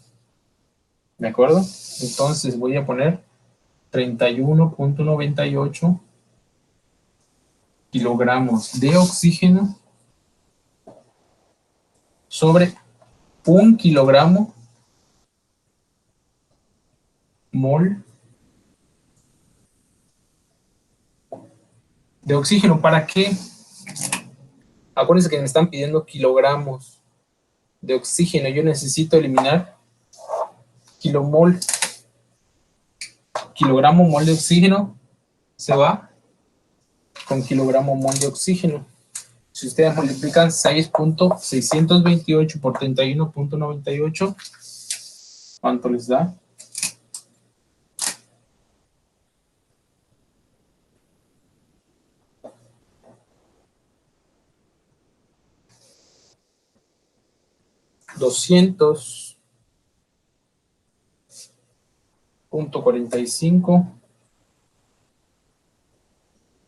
¿De acuerdo? Entonces voy a poner 31.98 kilogramos de oxígeno sobre 1 kilogramo mol de oxígeno. ¿Para qué? Acuérdense que me están pidiendo kilogramos de oxígeno. Yo necesito eliminar kilomol. Kilogramo mol de oxígeno se va con kilogramo mol de oxígeno. Si ustedes multiplican 6.628 por 31.98, ¿cuánto les da? $200.45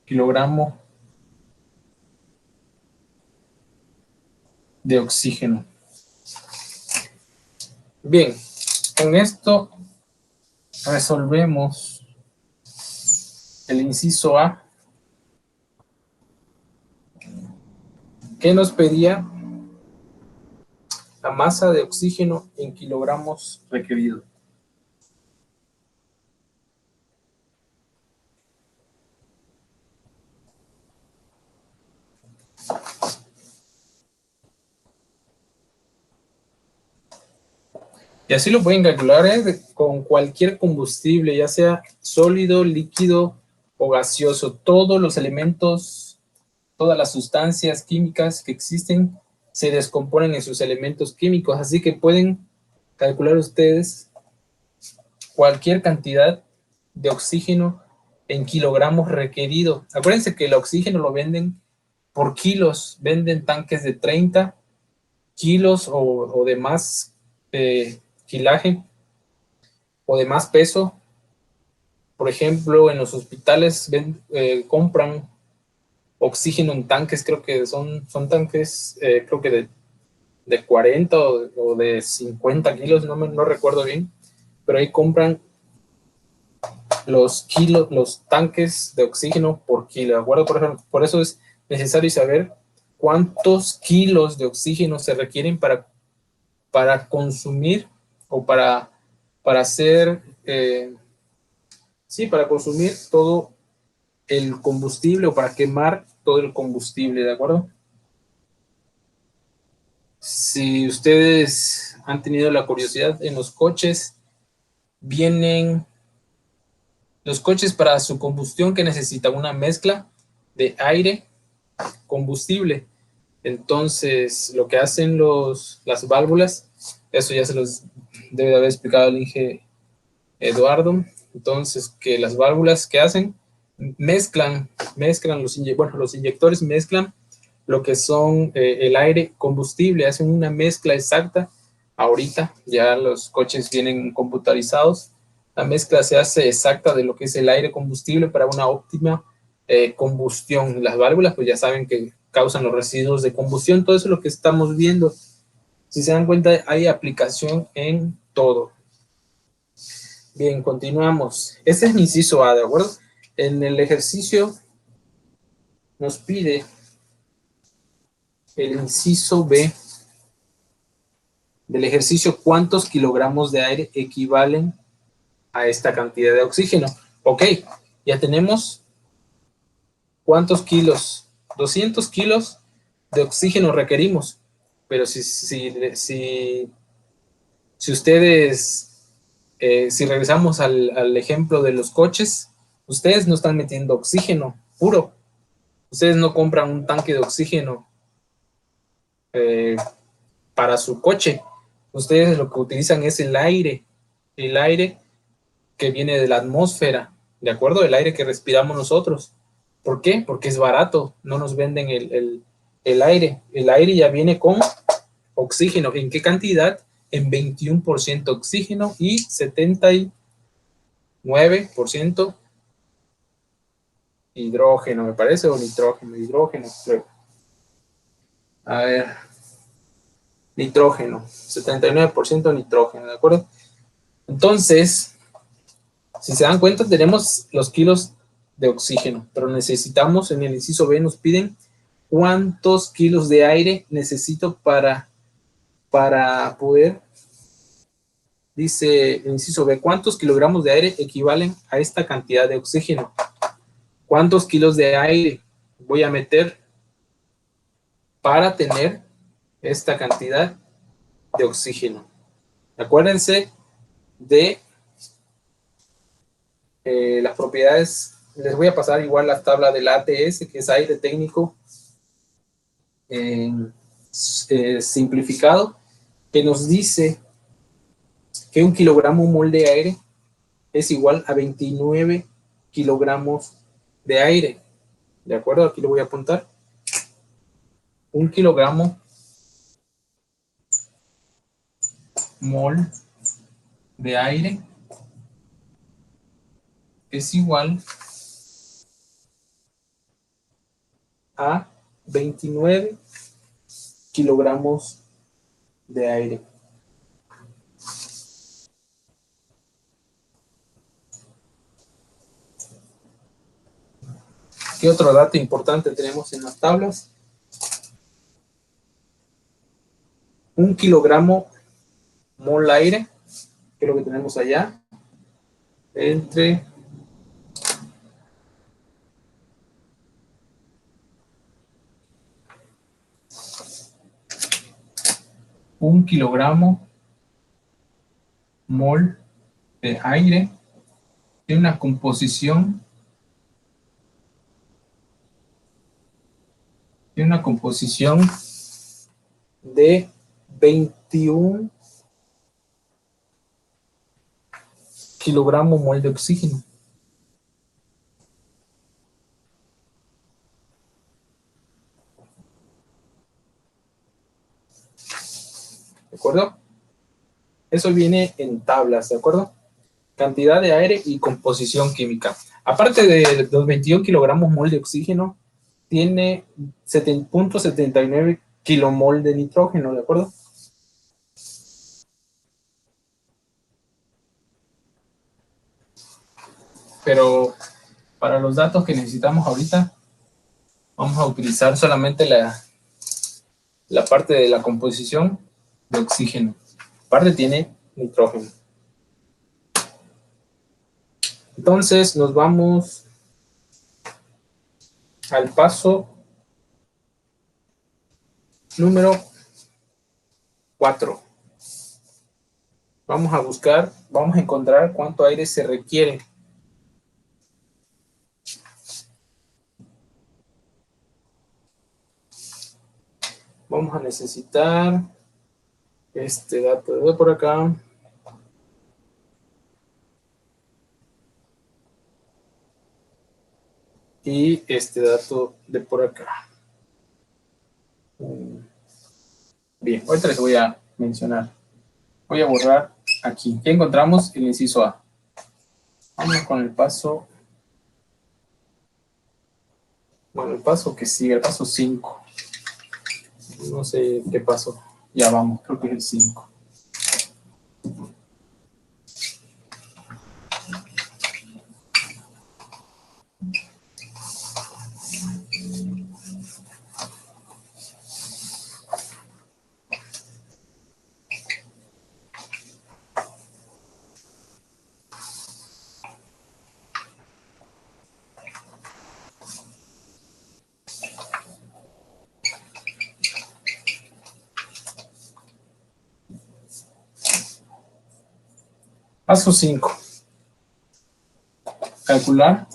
kilogramos de oxígeno. Bien, con esto resolvemos el inciso A, que nos pedía la masa de oxígeno en kilogramos requerido. Y así lo pueden calcular con cualquier combustible, ya sea sólido, líquido o gaseoso. Todos los elementos, todas las sustancias químicas que existen se descomponen en sus elementos químicos. Así que pueden calcular ustedes cualquier cantidad de oxígeno en kilogramos requerido. Acuérdense que el oxígeno lo venden por kilos. Venden tanques de 30 kilos o de más kilaje o de más peso. Por ejemplo, en los hospitales compran oxígeno en tanques, creo que son tanques, creo que de 40 o de 50 kilos, no recuerdo bien, pero ahí compran los tanques de oxígeno por kilo, ¿de acuerdo? Por eso es necesario saber cuántos kilos de oxígeno se requieren para consumir o para hacer, para consumir todo el combustible o para quemar todo el combustible, ¿de acuerdo? Si ustedes han tenido la curiosidad, en los coches vienen los coches para su combustión que necesitan una mezcla de aire, combustible. Entonces, lo que hacen las válvulas, eso ya se los debe de haber explicado el Inge Eduardo. Entonces, que las válvulas que hacen, mezclan los inyectores mezclan lo que son el aire combustible, hacen una mezcla exacta. Ahorita ya los coches vienen computarizados, La mezcla se hace exacta de lo que es el aire combustible para una óptima combustión. Las válvulas, pues ya saben que causan los residuos de combustión. Todo eso es lo que estamos viendo. Si se dan cuenta, hay aplicación en todo. Bien, continuamos. Este es mi inciso A, ¿de acuerdo? En el ejercicio nos pide el inciso B del ejercicio, ¿cuántos kilogramos de aire equivalen a esta cantidad de oxígeno? Ok, ya tenemos ¿cuántos kilos? 200 kilos de oxígeno requerimos. Pero si ustedes, si regresamos al ejemplo de los coches, ustedes no están metiendo oxígeno puro. Ustedes no compran un tanque de oxígeno eh, para su coche. Ustedes lo que utilizan es el aire que viene de la atmósfera, ¿de acuerdo? El aire que respiramos nosotros. ¿Por qué? Porque es barato, no nos venden el aire. El aire ya viene con oxígeno. ¿En qué cantidad? En 21% oxígeno y 79% hidrógeno, me parece, o hidrógeno, creo. A ver, nitrógeno, 79% nitrógeno, ¿de acuerdo? Entonces, si se dan cuenta, tenemos los kilos de oxígeno, pero necesitamos, en el inciso B nos piden cuántos kilos de aire necesito para poder, dice el inciso B, ¿cuántos kilogramos de aire equivalen a esta cantidad de oxígeno? ¿Cuántos kilos de aire voy a meter para tener esta cantidad de oxígeno? Acuérdense de las propiedades. Les voy a pasar igual la tabla del ATS, que es aire técnico simplificado, que nos dice que un kilogramo mol de aire es igual a 29 kilogramos de aire. ¿De acuerdo? Aquí lo voy a apuntar. Un kilogramo mol de aire es igual a 29 kilogramos de aire. ¿Qué otro dato importante tenemos en las tablas? Un kilogramo mol aire, que es lo que tenemos allá, entre un kilogramo mol de aire tiene una composición de 21 kilogramos mol de oxígeno. ¿De acuerdo? Eso viene en tablas, ¿de acuerdo? Cantidad de aire y composición química. Aparte de los 21 kilogramos mol de oxígeno, tiene 7.79 kilomol de nitrógeno, ¿de acuerdo? Pero para los datos que necesitamos ahorita, vamos a utilizar solamente la parte de la composición de oxígeno. Aparte tiene nitrógeno. Entonces nos vamos al paso número 4. Vamos a encontrar cuánto aire se requiere. Vamos a necesitar este dato de por acá. Y este dato de por acá. Bien, ahorita les voy a mencionar. Voy a borrar aquí. Ya encontramos el inciso A. Vamos con el paso. Bueno, el paso que sigue, el paso 5. No sé qué pasó. Ya vamos, creo que es el 5. Paso 5. Calcular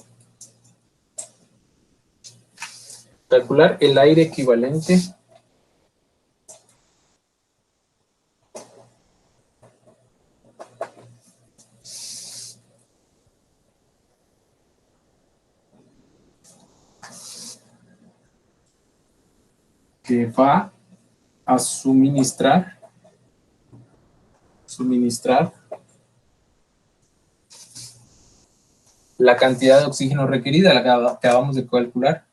el aire equivalente que va a suministrar la cantidad de oxígeno requerida, la que acabamos de calcular.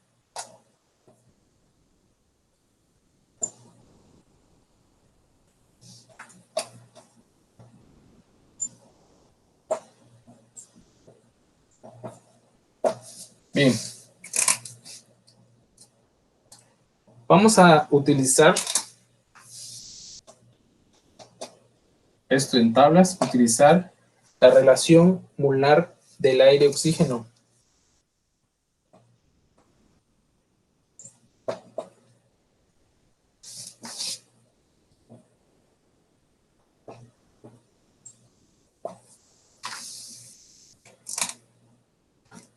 Bien. Vamos a utilizar esto en tablas, utilizar la relación molar del aire-oxígeno.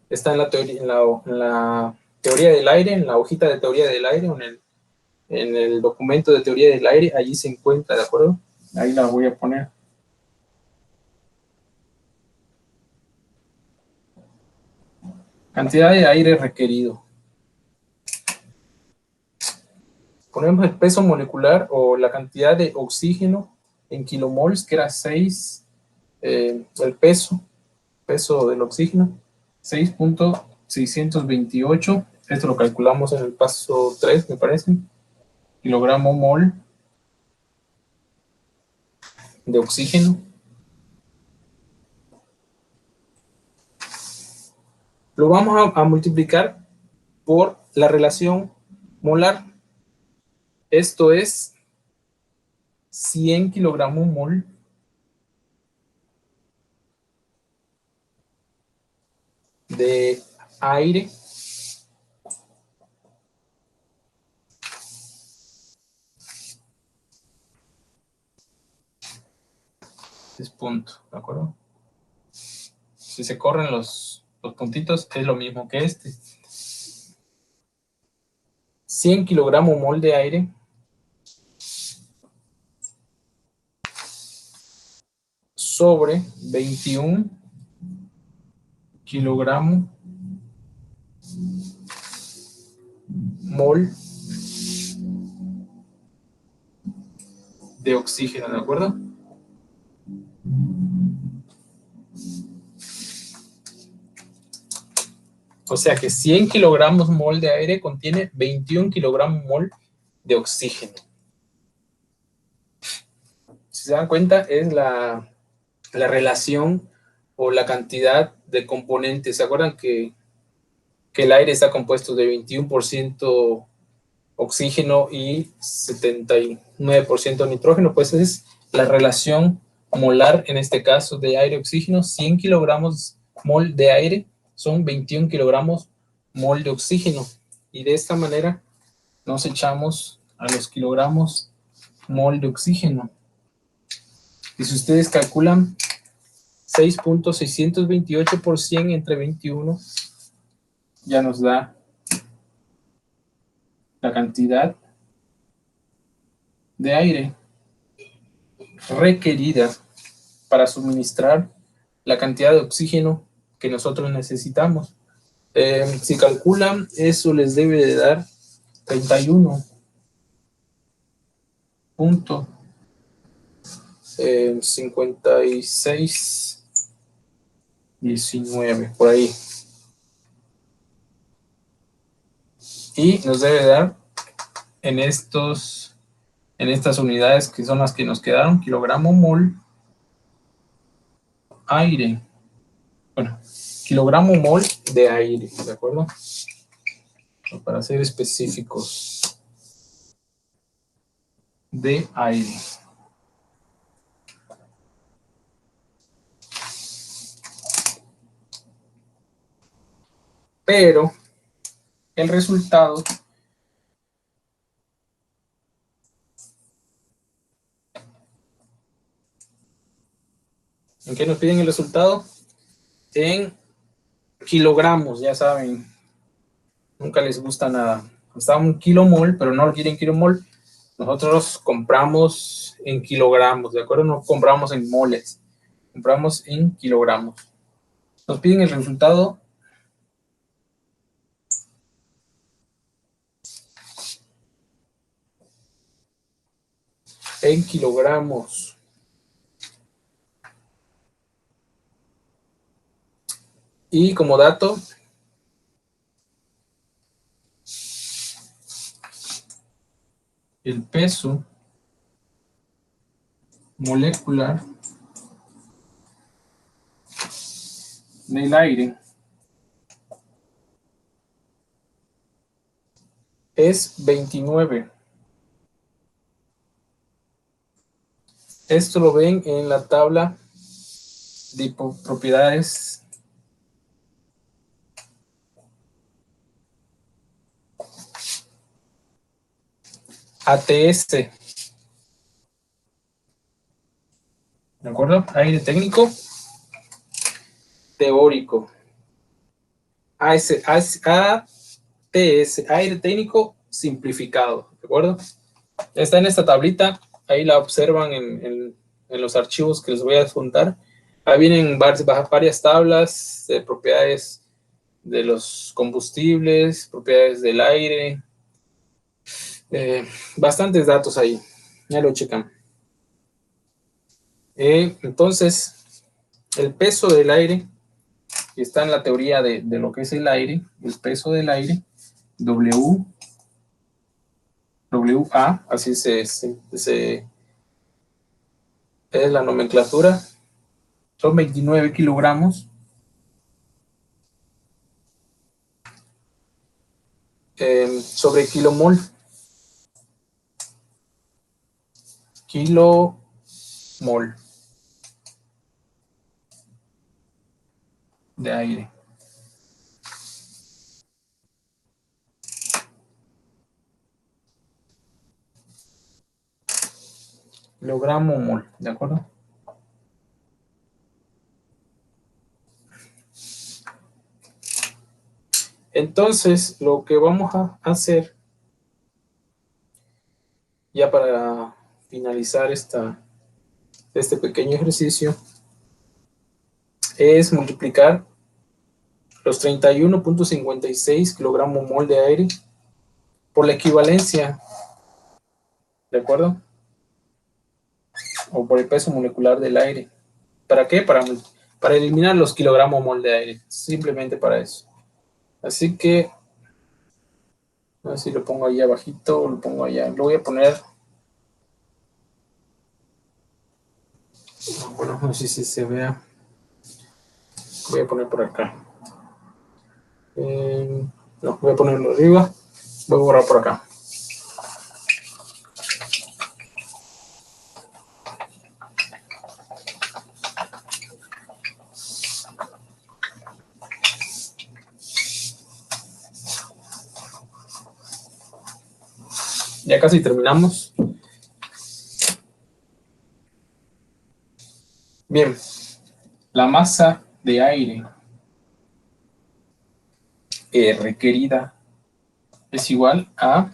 Está en la teoría, en la teoría del aire, en la hojita de teoría del aire, o en el documento de teoría del aire, allí se encuentra, ¿de acuerdo? Ahí la voy a poner. Cantidad de aire requerido. Ponemos el peso molecular o la cantidad de oxígeno en kilomoles, que era 6, el peso del oxígeno, 6.628. Esto lo calculamos en el paso 3, me parece. Kilogramo mol de oxígeno. Lo vamos a multiplicar por la relación molar. Esto es 100 kilogramos mol de aire es punto, ¿de acuerdo? Si se corren los puntitos, es lo mismo que este. 100 kilogramos mol de aire sobre 21 kilogramos mol de oxígeno, ¿de acuerdo? O sea que 100 kilogramos mol de aire contiene 21 kilogramos mol de oxígeno. Si se dan cuenta, es la relación o la cantidad de componentes. ¿Se acuerdan que el aire está compuesto de 21% oxígeno y 79% nitrógeno? Pues es la relación molar, en este caso, de aire-oxígeno. 100 kilogramos mol de aire son 21 kilogramos mol de oxígeno. Y de esta manera nos echamos a los kilogramos mol de oxígeno. Y si ustedes calculan 6.628 por 100 entre 21, ya nos da la cantidad de aire requerida para suministrar la cantidad de oxígeno que nosotros necesitamos. Si calculan, eso les debe de dar 31.56 19, por ahí. Y nos debe dar en estas unidades que son las que nos quedaron, kilogramo mol aire. Bueno, kilogramo mol de aire, ¿de acuerdo? Para ser específicos, de aire. Pero el resultado ¿en qué nos piden el resultado? En kilogramos, ya saben. Nunca les gusta nada. Está un kilomol, pero no lo quieren kilomol. Nosotros compramos en kilogramos, ¿de acuerdo? No compramos en moles, compramos en kilogramos. Nos piden el resultado en kilogramos. Y como dato, el peso molecular del aire es 29. Esto lo ven en la tabla de propiedades ATS. ¿De acuerdo? Aire técnico teórico. ATS, aire técnico simplificado. ¿De acuerdo? Está en esta tablita. Ahí la observan en los archivos que les voy a adjuntar. Ahí vienen varias tablas de propiedades de los combustibles, propiedades del aire. Bastantes datos ahí. Ya lo checan. Entonces, el peso del aire, que está en la teoría de lo que es el aire, el peso del aire, WA, así es la nomenclatura, son 29 kilogramos sobre kilomol. Kilomol de aire. Kilogramo mol, ¿de acuerdo? Entonces, lo que vamos a hacer, ya para finalizar este pequeño ejercicio, es multiplicar los 31.56 kilogramos mol de aire por la equivalencia, ¿de acuerdo? O por el peso molecular del aire. ¿Para qué? Para eliminar los kilogramos mol de aire, simplemente para eso. Así que, a ver si lo pongo ahí abajito o lo pongo allá. Lo voy a poner, bueno, no sé si se vea. Voy a poner por acá. No, voy a ponerlo arriba. Voy a borrar por acá. Ya casi terminamos. Bien, la masa de aire requerida es igual a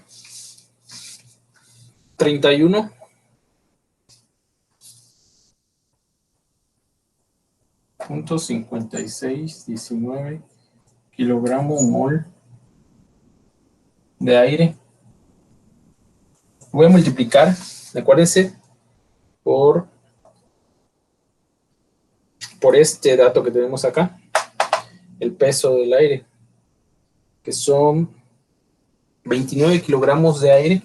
31.5619 kilogramos mol de aire. Voy a multiplicar, acuérdense, por por este dato que tenemos acá, el peso del aire, que son 29 kilogramos de aire,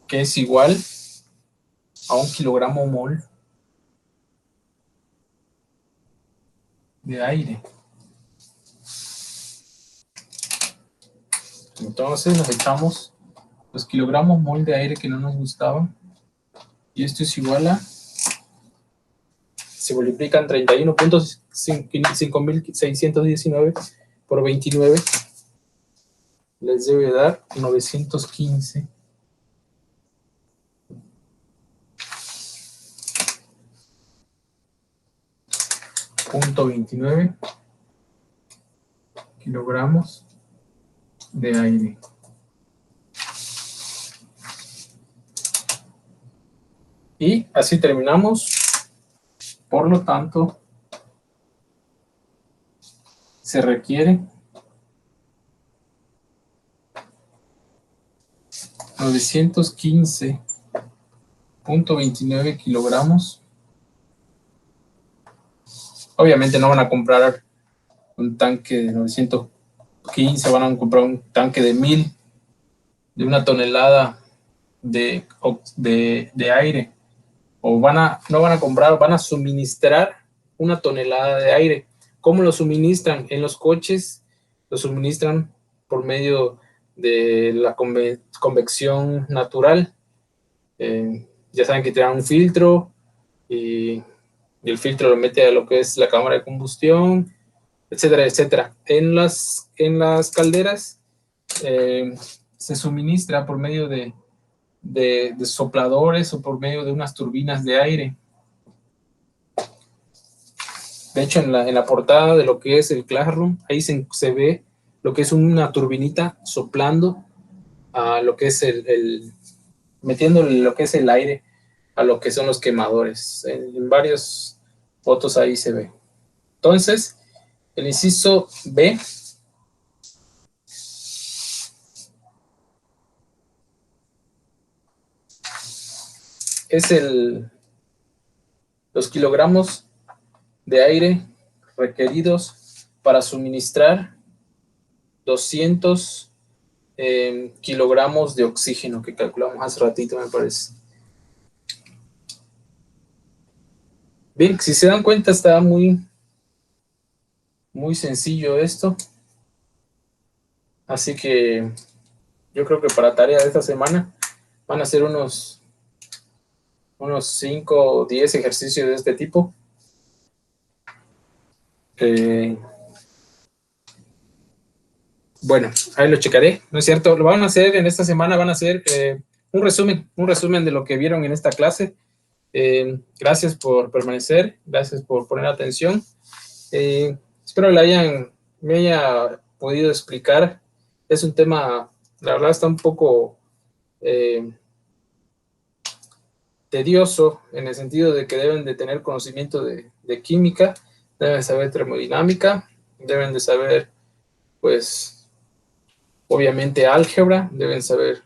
que es igual a 1 kilogramo mol de aire. Entonces nos echamos los kilogramos mol de aire que no nos gustaban, y esto es igual a, se multiplican 31.5619 por 29, les debe dar 915.29 kilogramos de aire. Y así terminamos. Por lo tanto, se requiere 915.29 kilogramos. Obviamente no van a comprar un tanque de 915, van a comprar un tanque de 1000, de 1 tonelada de aire. O no van a comprar, van a suministrar 1 tonelada de aire. ¿Cómo lo suministran? En los coches lo suministran por medio de la convección natural. Ya saben que tienen un filtro y el filtro lo mete a lo que es la cámara de combustión, etcétera, etcétera. En las calderas se suministra por medio de sopladores o por medio de unas turbinas de aire. De hecho, en la portada de lo que es el Classroom, ahí se ve lo que es una turbinita soplando a lo que es metiéndole lo que es el aire a lo que son los quemadores. En varias fotos ahí se ve. Entonces, el inciso B es los kilogramos de aire requeridos para suministrar 200 kilogramos de oxígeno que calculamos hace ratito, me parece. Bien, si se dan cuenta está muy sencillo esto. Así que yo creo que para tarea de esta semana van a ser unos 5 o 10 ejercicios de este tipo. Bueno, ahí lo checaré, ¿no es cierto? Lo van a hacer en esta semana, van a hacer un resumen de lo que vieron en esta clase. Gracias por permanecer, gracias por poner atención. Espero me haya podido explicar. Es un tema, la verdad está un poco tedioso, en el sentido de que deben de tener conocimiento de química, deben de saber termodinámica, deben de saber, pues, obviamente álgebra, deben saber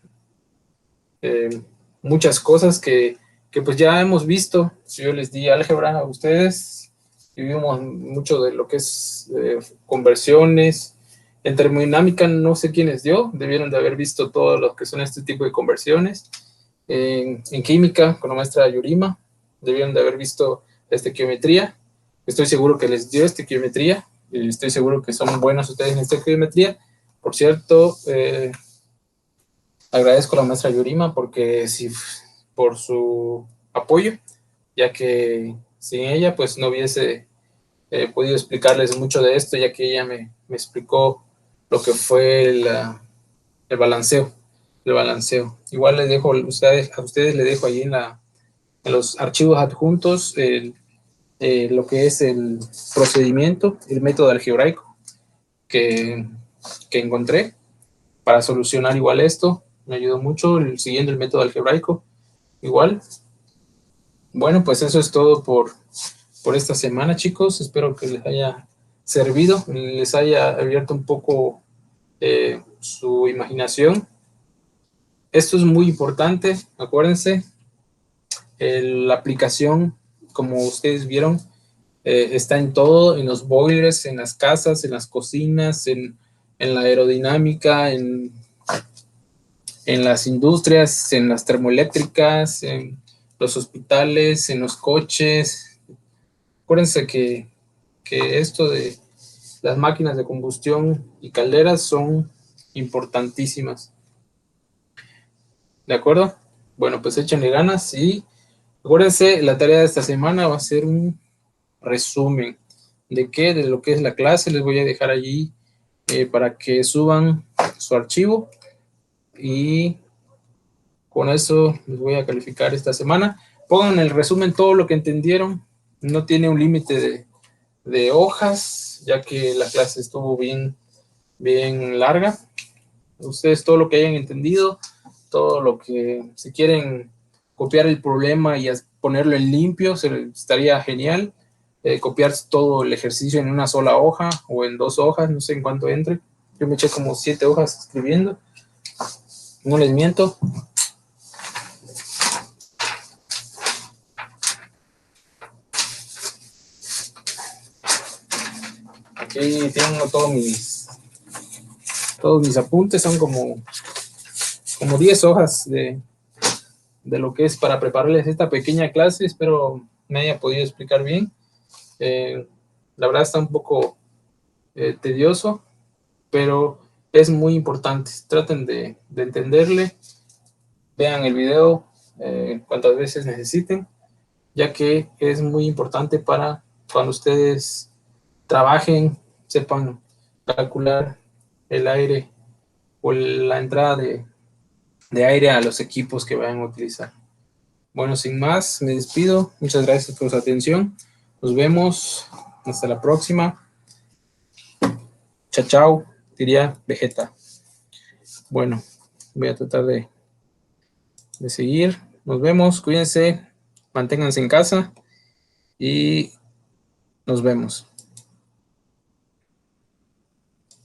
muchas cosas que pues ya hemos visto. Si yo les di álgebra a ustedes, y vimos mucho de lo que es conversiones. En termodinámica no sé quién les dio, debieron de haber visto todo lo que son este tipo de conversiones. En química, con la maestra Yurima, debieron de haber visto estequiometría. Estoy seguro que les dio estequiometría, y estoy seguro que son buenos ustedes en estequiometría. Por cierto, agradezco a la maestra Yurima por su apoyo, ya que sin ella pues no hubiese podido explicarles mucho de esto, ya que ella me explicó lo que fue el balanceo. Igual les dejo a ustedes les dejo ahí en los archivos adjuntos lo que es el procedimiento, el método algebraico que encontré para solucionar igual esto. Me ayudó mucho siguiendo el método algebraico igual. Bueno, pues eso es todo por esta semana, chicos. Espero que les haya servido, les haya abierto un poco su imaginación Esto es muy importante, acuérdense, la aplicación, como ustedes vieron, está en todo, en los boilers, en las casas, en las cocinas, en la aerodinámica, en las industrias, en las termoeléctricas, en los hospitales, en los coches. Acuérdense que esto de las máquinas de combustión y calderas son importantísimas. ¿De acuerdo? Bueno, pues échenle ganas y acuérdense, la tarea de esta semana va a ser un resumen de qué, de lo que es la clase. Les voy a dejar allí para que suban su archivo y con eso les voy a calificar esta semana. Pongan en el resumen todo lo que entendieron. No tiene un límite de hojas, ya que la clase estuvo bien larga. Ustedes todo lo que hayan entendido, todo lo que, si quieren copiar el problema y ponerlo en limpio, estaría genial. Copiar todo el ejercicio en una sola hoja o en 2 hojas, no sé en cuánto entre. Yo me eché como 7 hojas escribiendo. No les miento. Aquí tengo todos mis apuntes, son como 10 hojas de lo que es para prepararles esta pequeña clase. Espero me haya podido explicar bien. La verdad está un poco tedioso, pero es muy importante. Traten de entenderle, vean el video cuantas veces necesiten, ya que es muy importante para cuando ustedes trabajen, sepan calcular el aire o la entrada de aire a los equipos que vayan a utilizar. Bueno, sin más, me despido. Muchas gracias por su atención. Nos vemos. Hasta la próxima. Chao, chao, diría Vegeta. Bueno, voy a tratar de seguir. Nos vemos. Cuídense. Manténganse en casa. Y nos vemos.